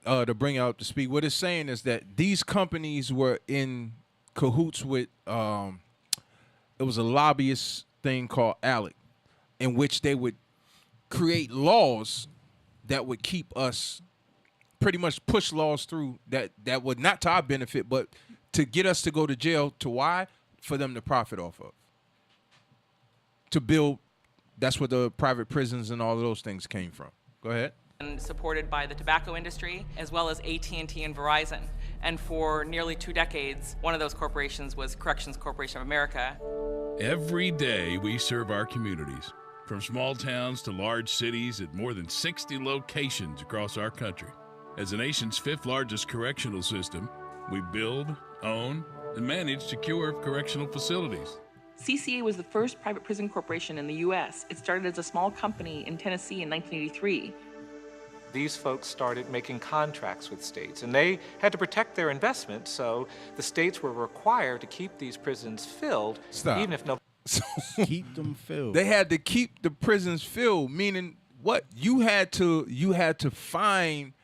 to bring out to speed, what it's saying is that these companies were in cahoots with, it was a lobbyist thing called ALEC, in which they would create laws that would keep us, pretty much push laws through that would not to our benefit, but to get us to go to jail. To why? For them to profit off of. To build, that's where the private prisons and all of those things came from. Go ahead. And supported by the tobacco industry, as well as AT&T and Verizon. And for nearly 2 decades, one of those corporations was Corrections Corporation of America. Every day we serve our communities, from small towns to large cities at more than 60 locations across our country. As the nation's 5th largest correctional system, we build, own, and manage secure correctional facilities. CCA was the first private prison corporation in the U.S. It started as a small company in Tennessee in 1983. These folks started making contracts with states, and they had to protect their investment, so the states were required to keep these prisons filled, even if no. Keep them filled. They had to keep the prisons filled, meaning what? You had to find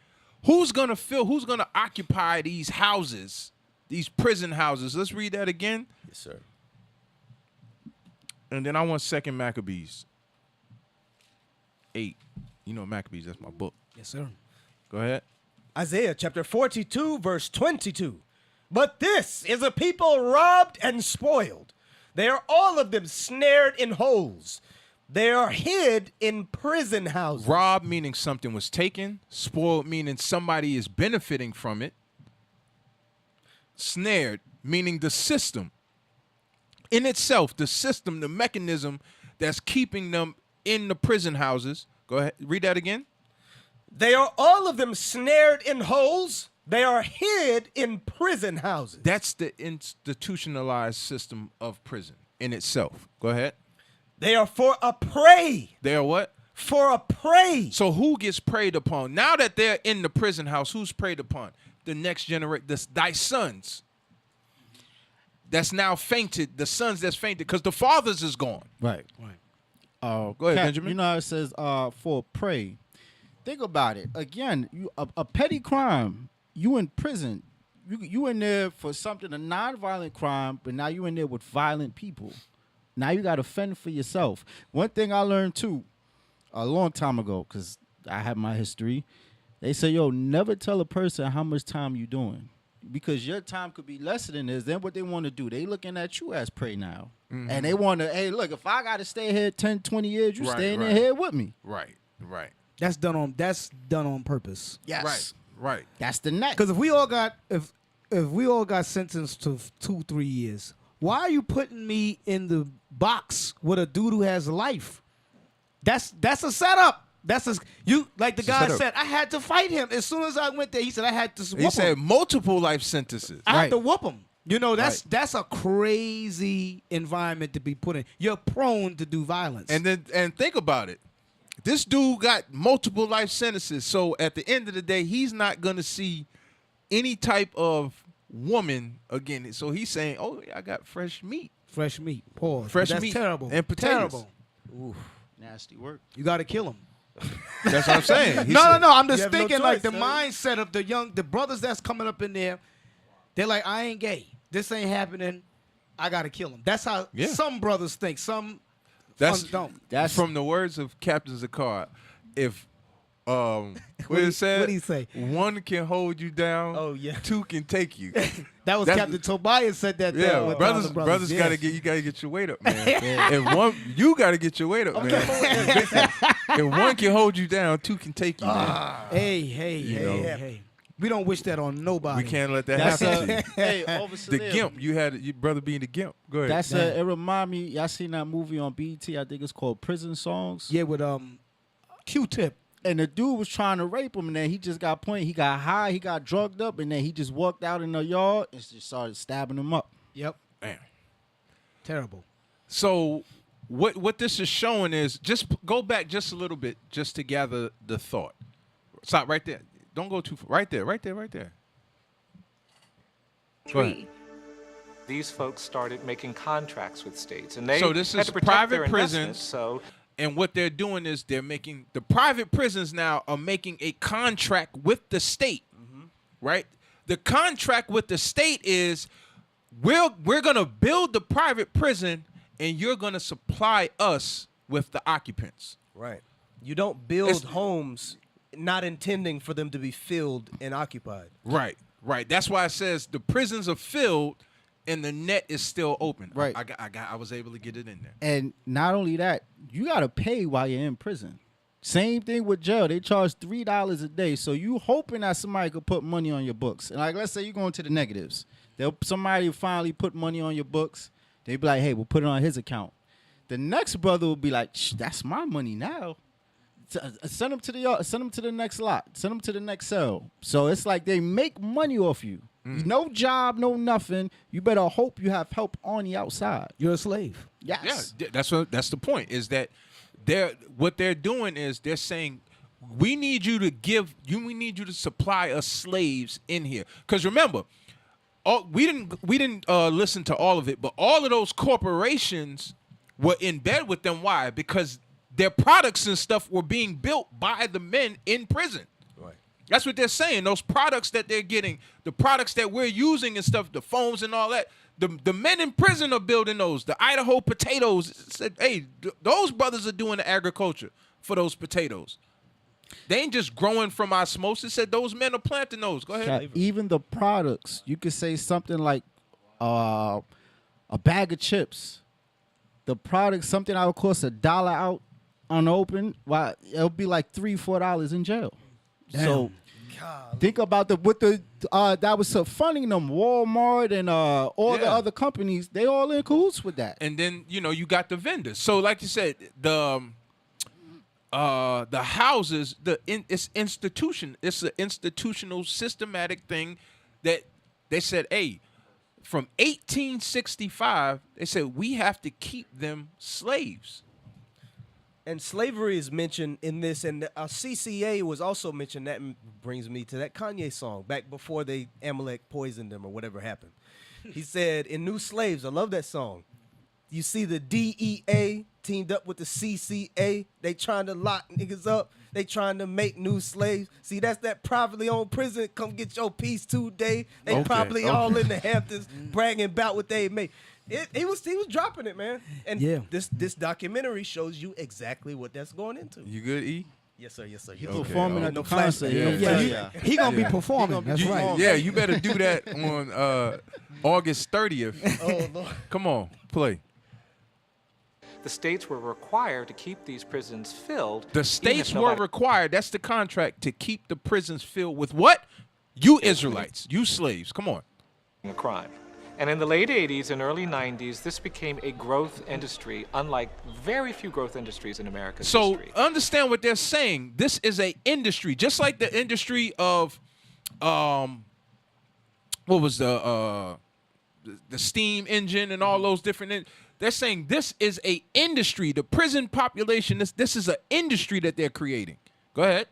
who's gonna fill, who's gonna occupy these houses, these prison houses. Let's read that again. Yes, sir. And then I want 2 Maccabees 8. You know Maccabees, that's my book. Yes, sir. Go ahead. Isaiah chapter 42, verse 22. But this is a people robbed and spoiled. They are all of them snared in holes. They are hid in prison houses. Robbed meaning something was taken. Spoiled meaning somebody is benefiting from it. Snared meaning the system in itself, the system, the mechanism that's keeping them in the prison houses. Go ahead. Read that again. They are all of them snared in holes. They are hid in prison houses. That's the institutionalized system of prison in itself. Go ahead. They are for a prey. They are what? For a prey. So who gets preyed upon? Now that they're in the prison house, who's preyed upon? The next generation, thy sons. That's now fainted, the sons that's fainted, because the fathers is gone. Right. Go ahead, Benjamin. You know how it says for prey. Think about it. Again, a petty crime, you in prison. You in there for something, a non-violent crime, but now you in there with violent people. Now you got to fend for yourself. One thing I learned, too, a long time ago, because I have my history, They say, yo, never tell a person how much time you doing. Because your time could be less than this. Then what they want to do, they looking at you as prey now. Mhm. And they want to, hey, look, if I got to stay here 10, 20 years, you Right, staying right. in here with me. Right. That's done on purpose. Yes. Right. That's the next. Because if we all got sentenced to 2-3 years, why are you putting me in the box with a dude who has life? That's a setup. Like the guy said, I had to fight him. As soon as I went there, he said I had to whoop He said him. multiple life sentences. I had to whoop him. You know, that's a crazy environment to be put in. You're prone to do violence. And think about it. This dude got multiple life sentences. So at the end of the day, he's not gonna see any type of woman again. So he's saying, "Oh, I got fresh meat." Fresh meat. Pause. Fresh That's meat terrible. and potatoes. Terrible. Oof, nasty work. You got to kill him. That's what I'm saying. He No. I'm You just have no thinking like choice, the son. mindset of the brothers that's coming up in there. They're like, I ain't gay. This ain't happening. I got to kill him. That's how some brothers think. Some don't. That's from the words of Captain Zakar. If what it said? What'd he say? One can hold you down. Oh, yeah. Two can take you. That was Captain Tobias said that. Yeah, with brothers the brothers. gotta get your weight up, man. You gotta get your weight up, man. If one can hold you down, two can take you, man. Hey. We don't wish that on nobody. We can't let that That's happen to you. Hey, The gimp, you had your brother being the gimp. Go ahead. That's it remind me, y'all seen that movie on BET, I think it's called Prison Songs. Yeah, with Q-Tip. And the dude was trying to rape him, and then he just got pointed. He got high, he got drugged up, and then he just walked out in the yard and just started stabbing him up. Yep. Man. Terrible. So what this is showing is, just go back just a little bit just to gather the thought. Stop right there. Don't go too far. Right there. Go ahead. These folks started making contracts with states, and they So this had is to protect their private prisons. investments, So And what they're doing is they're making the private prisons now are making a contract with the state, right? The contract with the state is we're gonna build the private prison and you're gonna supply us with the occupants. Right. You don't build homes not intending for them to be filled and occupied. Right. That's why it says the prisons are filled and the net is still open. Right. I was able to get it in there. And not only that, you gotta pay while you're in prison. Same thing with jail. They charge $3 a day. So you hoping that somebody could put money on your books. And like, let's say you're going to the negatives. Somebody finally put money on your books. They be like, hey, we'll put it on his account. The next brother will be like, that's my money now. Send them to the next lot. Send them to the next cell. So it's like they make money off you. No job, no nothing. You better hope you have help on the outside. You're a slave. Yes. Yeah, that's the point. Is that what they're doing is they're saying we need you to supply us slaves in here. Because remember, we didn't listen to all of it, but all of those corporations were in bed with them. Why? Because their products and stuff were being built by the men in prison. Right. That's what they're saying. Those products that they're getting, the products that we're using and stuff, the phones and all that, the men in prison are building those. The Idaho potatoes said, hey, those brothers are doing the agriculture for those potatoes. They ain't just growing from osmosis. Said those men are planting those. Go ahead. Even the products, you could say something like a bag of chips. The product, something that would cost $1 out unopened, well, it'll be like $3-4 in jail. Damn. So think about that was so funding them, Walmart and all the other companies. They all in cahoots with that. And then you got the vendors. So like you said, the houses, it's institution. It's an institutional, systematic thing that they said, hey, from 1865, they said we have to keep them slaves. And slavery is mentioned in this, and CCA was also mentioned. That brings me to that Kanye song back before Amalek poisoned them or whatever happened. He said, in New Slaves, I love that song. You see the DEA teamed up with the CCA. They trying to lock niggas up. They trying to make new slaves. See, that's that privately owned prison. Come get your piece today. They probably all in the Hamptons bragging about what they made. He was dropping it, man. And this documentary shows you exactly what that's going into. You good, E? Yes, sir. Yes, sir. He Yes, sir. performing at the No flash. concert. He gonna be performing. That's right. Yeah, you better do that on August 30th. Oh, Lord. Come on, play. The states were required to keep these prisons filled. The even states if were nobody- required. That's the contract to keep the prisons filled with what? You Israelites, you slaves. Come on. a crime. And in the late 80s and early 90s, this became a growth industry, unlike very few growth industries in America's So history. understand what they're saying. This is a industry, just like the industry of, what was the steam engine and all those different. They're saying this is a industry. The prison population. This is an industry that they're creating. Go ahead.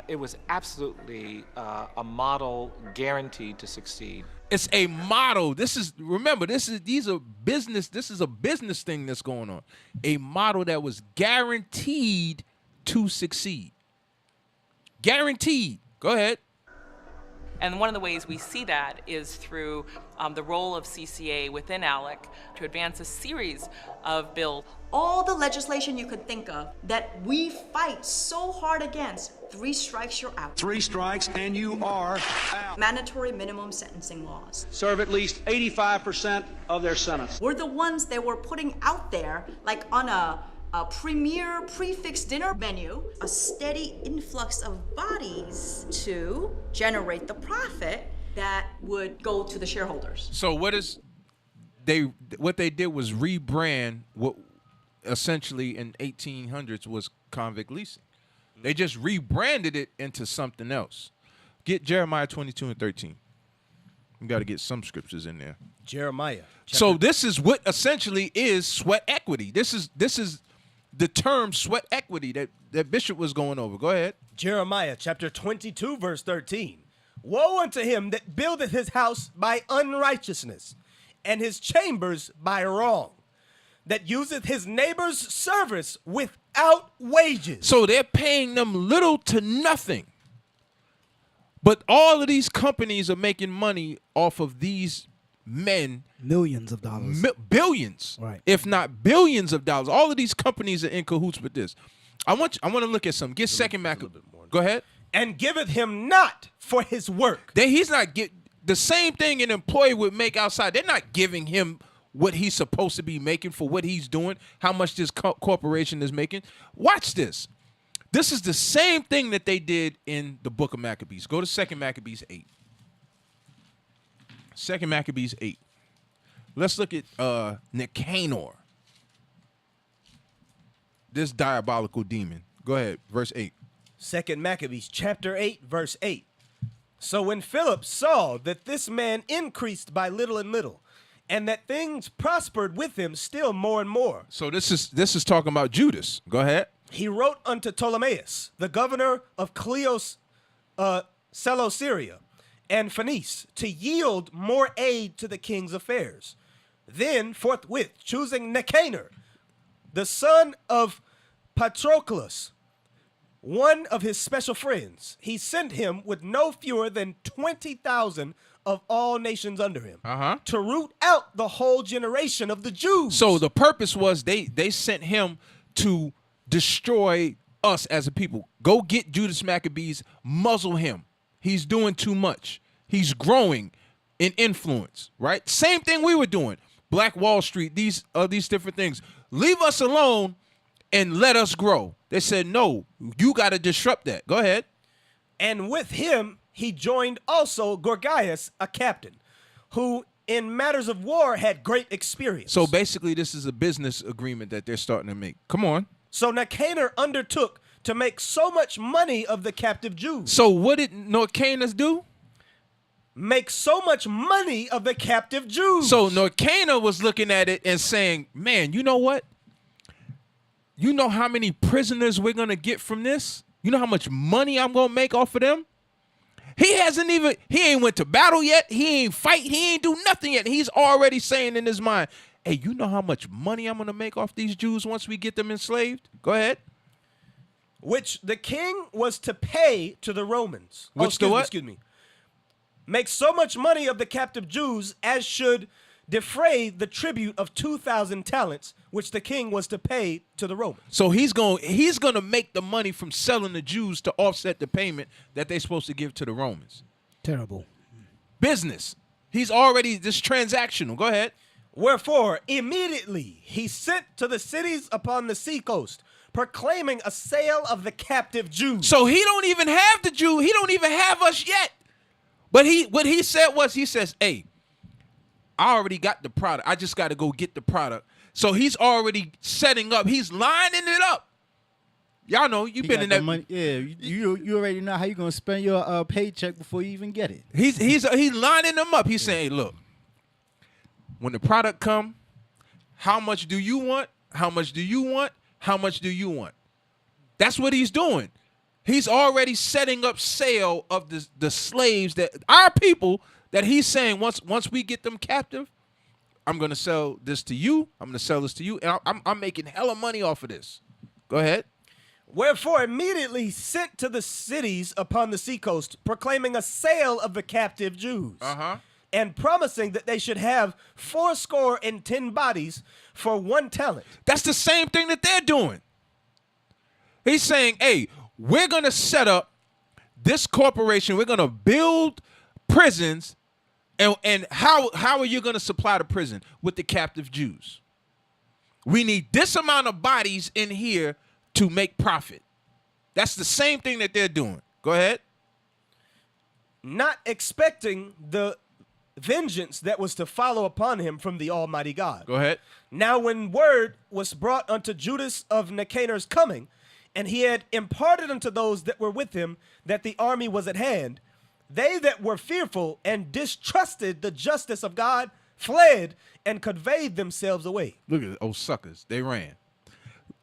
It was absolutely a model guaranteed to succeed. It's a model. Remember, this is a business thing that's going on. A model that was guaranteed to succeed. Guaranteed. Go ahead. And one of the ways we see that is through the role of CCA within ALEC to advance a series of bills. All the legislation you could think of that we fight so hard against, 3 strikes, you're out. 3 strikes and you are out. Mandatory minimum sentencing laws. Serve at least 85% of their sentence. We're the ones that were putting out there, like on a premier prefix dinner menu, a steady influx of bodies to generate the profit that would go to the shareholders. So what they did was rebrand what essentially in 1800s was convict leasing. They just rebranded it into something else. Get Jeremiah 22 and 13. We got to get some scriptures in there. Jeremiah. So this is what essentially is sweat equity. This is the term sweat equity that Bishop was going over. Go ahead. Jeremiah chapter 22, verse 13. Woe unto him that buildeth his house by unrighteousness, and his chambers by wrong, that useth his neighbor's service without wages. So they're paying them little to nothing. But all of these companies are making money off of these men. Millions of dollars. Billions. Right. If not billions of dollars. All of these companies are in cahoots with this. I want to look at some. Get Second Maccabees. Go ahead. And giveth him not for his work. He's not the same thing an employee would make outside. They're not giving him what he's supposed to be making for what he's doing, how much this corporation is making. Watch this. This is the same thing that they did in the book of Maccabees. Go to 2 Maccabees 8. 2 Maccabees 8. Let's look at Nicanor. This diabolical demon. Go ahead, verse 8. 2 Maccabees chapter 8, verse 8. So when Philip saw that this man increased by little and little, and that things prospered with him still more and more. So this is talking about Judas. Go ahead. He wrote unto Ptolemaeus, the governor of Seleucia and Phoenice, to yield more aid to the king's affairs. Then forthwith, choosing Nicanor, the son of Patroclus, one of his special friends, he sent him with no fewer than 20,000 of all nations under him to root out the whole generation of the Jews. So the purpose was they sent him to destroy us as a people. Go get Judas Maccabees, muzzle him. He's doing too much. He's growing in influence, right? Same thing we were doing. Black Wall Street, these different things. Leave us alone and let us grow. They said, no, you got to disrupt that. Go ahead. And with him, he joined also Gorgias, a captain, who in matters of war had great experience. So basically, this is a business agreement that they're starting to make. Come on. So Nicanor undertook to make so much money of the captive Jews. So what did Nicanor do? Make so much money of the captive Jews. So Nicanor was looking at it and saying, man, you know what? You know how many prisoners we're going to get from this? You know how much money I'm going to make off of them? He ain't went to battle yet. He ain't fight. He ain't do nothing yet. He's already saying in his mind, hey, you know how much money I'm going to make off these Jews once we get them enslaved? Go ahead. Which the king was to pay to the Romans. Excuse me. Make so much money of the captive Jews as should defray the tribute of 2,000 talents, which the king was to pay to the Romans. So he's going to make the money from selling the Jews to offset the payment that they're supposed to give to the Romans. Terrible. Business. He's already this transactional. Go ahead. Wherefore, immediately he sent to the cities upon the seacoast, proclaiming a sale of the captive Jews. So he don't even have the Jew. He don't even have us yet. But what he said was, he says, hey, I already got the product. I just got to go get the product. So he's already setting up. He's lining it up. Y'all know, you've been in that. Money. Yeah, you already know how you're going to spend your paycheck before you even get it. He's lining them up. He's saying, hey, look, when the product come, how much do you want? How much do you want? How much do you want? That's what he's doing. He's already setting up sale of the slaves, that our people, that he's saying once we get them captive, I'm going to sell this to you. I'm going to sell this to you. And I'm making hella money off of this. Go ahead. Wherefore immediately sent to the cities upon the seacoast, proclaiming a sale of the captive Jews. And promising that they should have 80 bodies for 1 talent. That's the same thing that they're doing. He's saying, hey, we're going to set up this corporation. We're going to build prisons. And how are you going to supply the prison? With the captive Jews. We need this amount of bodies in here to make profit. That's the same thing that they're doing. Go ahead. Not expecting the vengeance that was to follow upon him from the Almighty God. Go ahead. Now when word was brought unto Judas of Nicanor's coming, and he had imparted unto those that were with him that the army was at hand, they that were fearful and distrusted the justice of God fled and conveyed themselves away. Look at those suckers. They ran.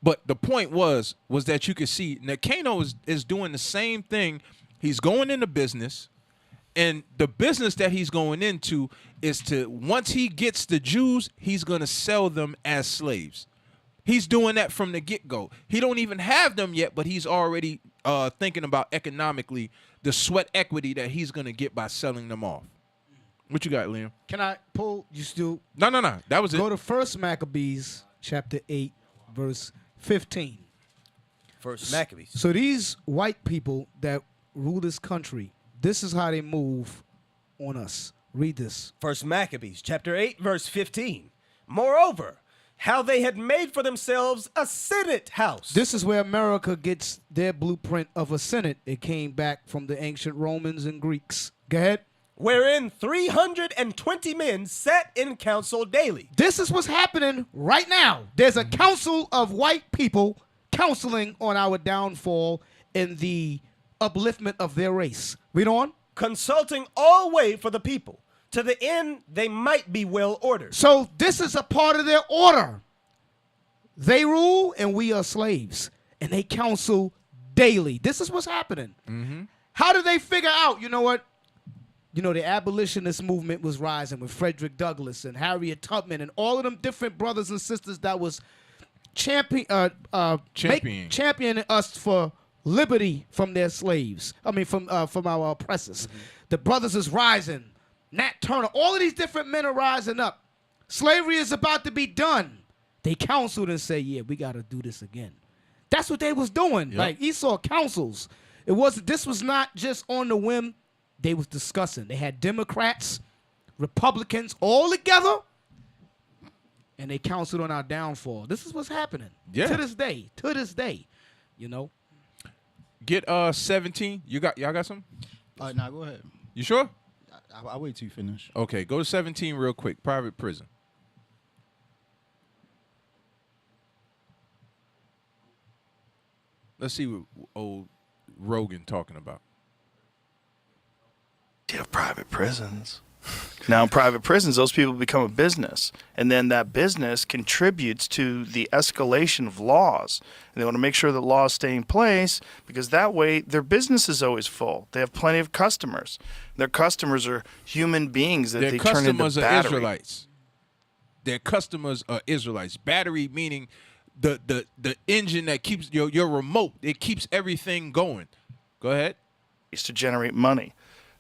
But the point was that you could see Nicanor is doing the same thing. He's going into business. And the business that he's going into is to, once he gets the Jews, he's going to sell them as slaves. He's doing that from the get-go. He don't even have them yet, but he's already thinking about economically the sweat equity that he's going to get by selling them off. What you got, Liam? Can I pull you still? No. That was it. Go to 1 Maccabees chapter 8, verse 15. 1 Maccabees. So these white people that rule this country, this is how they move on us. Read this. 1 Maccabees chapter 8, verse 15. Moreover, how they had made for themselves a Senate house. This is where America gets their blueprint of a Senate. It came back from the ancient Romans and Greeks. Go ahead. Wherein 320 men sat in council daily. This is what's happening right now. There's a council of white people counseling on our downfall and the upliftment of their race. Read on. Consulting all way for the people, to the end they might be well ordered. So this is a part of their order. They rule and we are slaves. And they counsel daily. This is what's happening. Mm-hmm. How did they figure out, you know what? You know, the abolitionist movement was rising with Frederick Douglass and Harriet Tubman and all of them different brothers and sisters that was championing us for liberty from their slaves. I mean, from our oppressors. Mm-hmm. The brothers is rising. Nat Turner, all of these different men are rising up. Slavery is about to be done. They counseled and say, yeah, we got to do this again. That's what they was doing. Yep. Like Esau councils. This was not just on the whim. They was discussing. They had Democrats, Republicans all together, and they counseled on our downfall. This is what's happening. Yeah. To this day, you know. Get 17. Y'all got some? Nah, go ahead. You sure? I'll wait till you finish. Okay, go to 17 real quick. Private prison. Let's see what old Rogan talking about. You have private prisons. Now, in private prisons, those people become a business, and then that business contributes to the escalation of laws. And they want to make sure that laws stay in place because that way their business is always full. They have plenty of customers. Their customers are human beings that they turn into battery. Their customers are Israelites. Their customers are Israelites. Battery meaning the engine that keeps your remote. It keeps everything going. Go ahead. To generate money.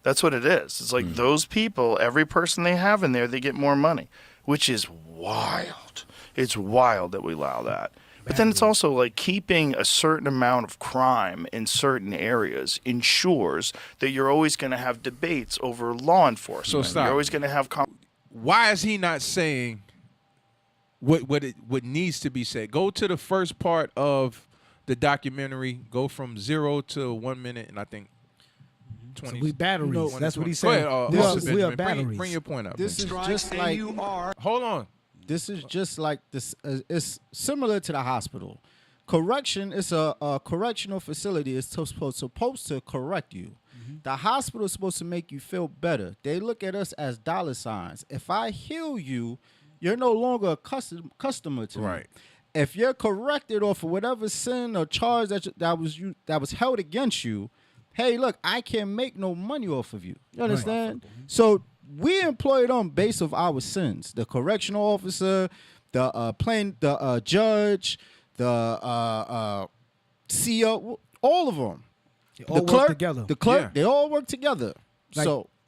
That's what it is. It's like those people, every person they have in there, they get more money. which is wild. It's wild that we allow that. But then it's also like keeping a certain amount of crime in certain areas ensures that you're always going to have debates over law enforcement. So stop. You're always going to have Why is he not saying what needs to be said? Go to the first part of the documentary. Go from 0 to 1 minute, and I think 20. So we batteries. No, That's what he Go ahead, said. We are batteries. Bring your point up. This is just like Hold on. This is just like this. It's similar to the hospital. Correction is a correctional facility. It's supposed to correct you. The hospital is supposed to make you feel better. They look at us as dollar signs. If I heal you, you're no longer a customer to me. If you're corrected off of whatever sin or charge that was held against you, hey, look, I can't make no money off of you. You understand? So we employ them based off our sins. The correctional officer, the judge, the CEO, all of them. They all work together. The clerk, they all work together.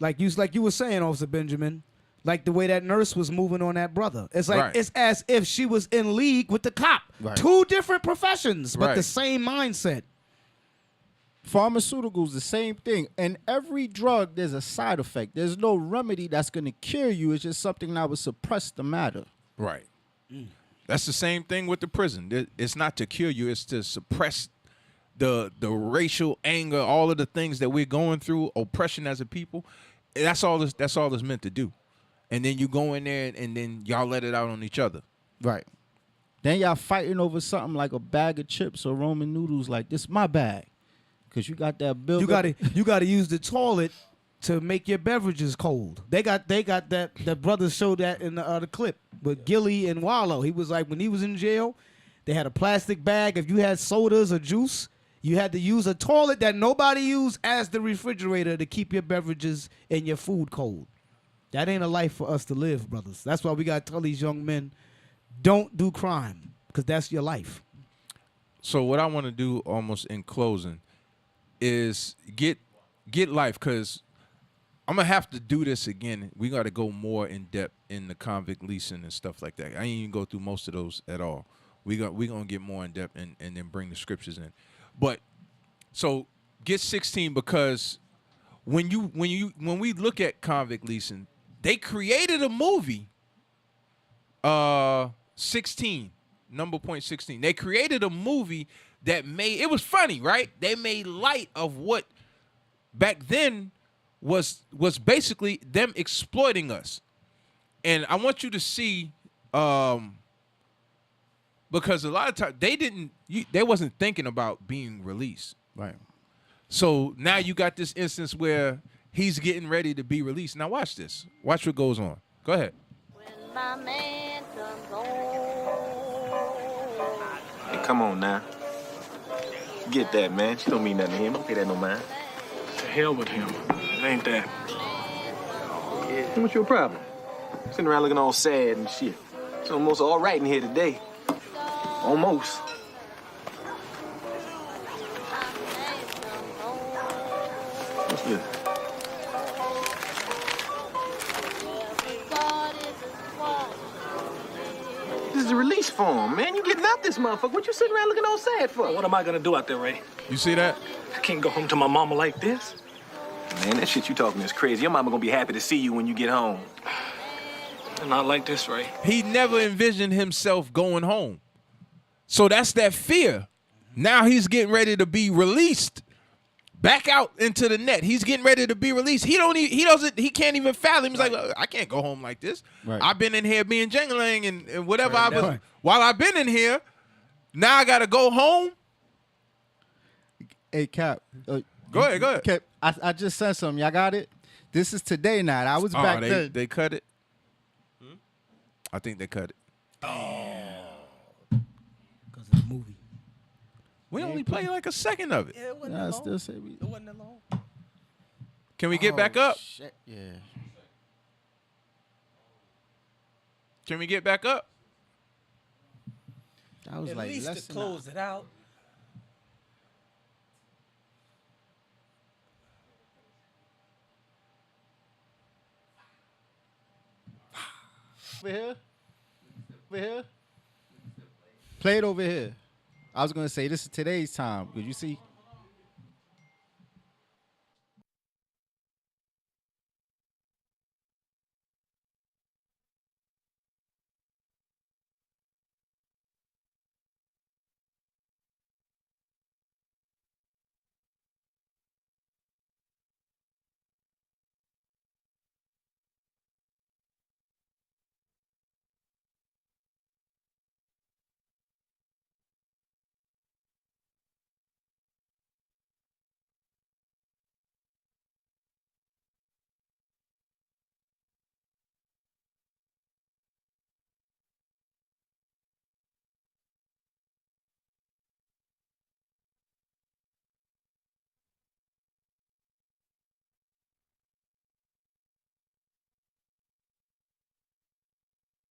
Like you were saying, Officer Benjamin, like the way that nurse was moving on that brother. It's like it's as if she was in league with the cop. Two different professions, but the same mindset. Pharmaceuticals, the same thing. And every drug, there's a side effect. There's no remedy that's going to cure you. It's just something that will suppress the matter. Right. That's the same thing with the prison. It's not to cure you. It's to suppress the racial anger, all of the things that we're going through, oppression as a people. That's all it's meant to do. And then you go in there and then y'all let it out on each other. Right. Then y'all fighting over something like a bag of chips or Roman noodles. Like, this is my bag. Because you got that bill. You gotta use the toilet to make your beverages cold. They got that. The brothers showed that in the clip with Gilly and Wallow. He was like, when he was in jail, they had a plastic bag. If you had sodas or juice, you had to use a toilet that nobody used as the refrigerator to keep your beverages and your food cold. That ain't a life for us to live, brothers. That's why we gotta tell these young men, don't do crime, because that's your life. So what I want to do almost in closing is get life, because I'm gonna have to do this again. We got to go more in depth in the convict leasing and stuff like that. I ain't even go through most of those at all. We gonna get more in depth and then bring the scriptures in. But so get 16, because when we look at convict leasing, they created a movie. 16, number point 16. They created a movie that it was funny, right? They made light of what back then was basically them exploiting us. And I want you to see, because a lot of times they wasn't thinking about being released. Right. So now you got this instance where he's getting ready to be released. Now watch this. Watch what goes on. Go ahead. When my man comes home. Hey, come on now. Get that, man. She don't mean nothing to him. Don't pay that no mind. To hell with him. It ain't that. Yeah. What's your problem? Sitting around looking all sad and shit. It's almost all right in here today. Almost. What's this? This is a release form, man. You getting out this motherfucker. What you sitting around looking all sad for? What am I gonna do out there, Ray? You see that? I can't go home to my mama like this. Man, that shit you talking is crazy. Your mama gonna be happy to see you when you get home. Not like this, Ray. He never envisioned himself going home. So that's that fear. Now he's getting ready to be released back out into the net. He's getting ready to be released. He can't even fathom. He's like, I can't go home like this. Right. I've been in here being jangling and whatever while I've been in here. Now I gotta go home. Hey, Cap. Go ahead. Cap, I just sent something. Y'all got it? This is today night. I was back then. They cut it? I think they cut it. Because of the movie. We only play like a second of it. Yeah, it wasn't that long. It wasn't that long. Can we get back up? Shit, yeah. Can we get back up? I was At like, least to close it out. Over here. Over here. Play it over here. I was gonna say this is today's time. Because you see,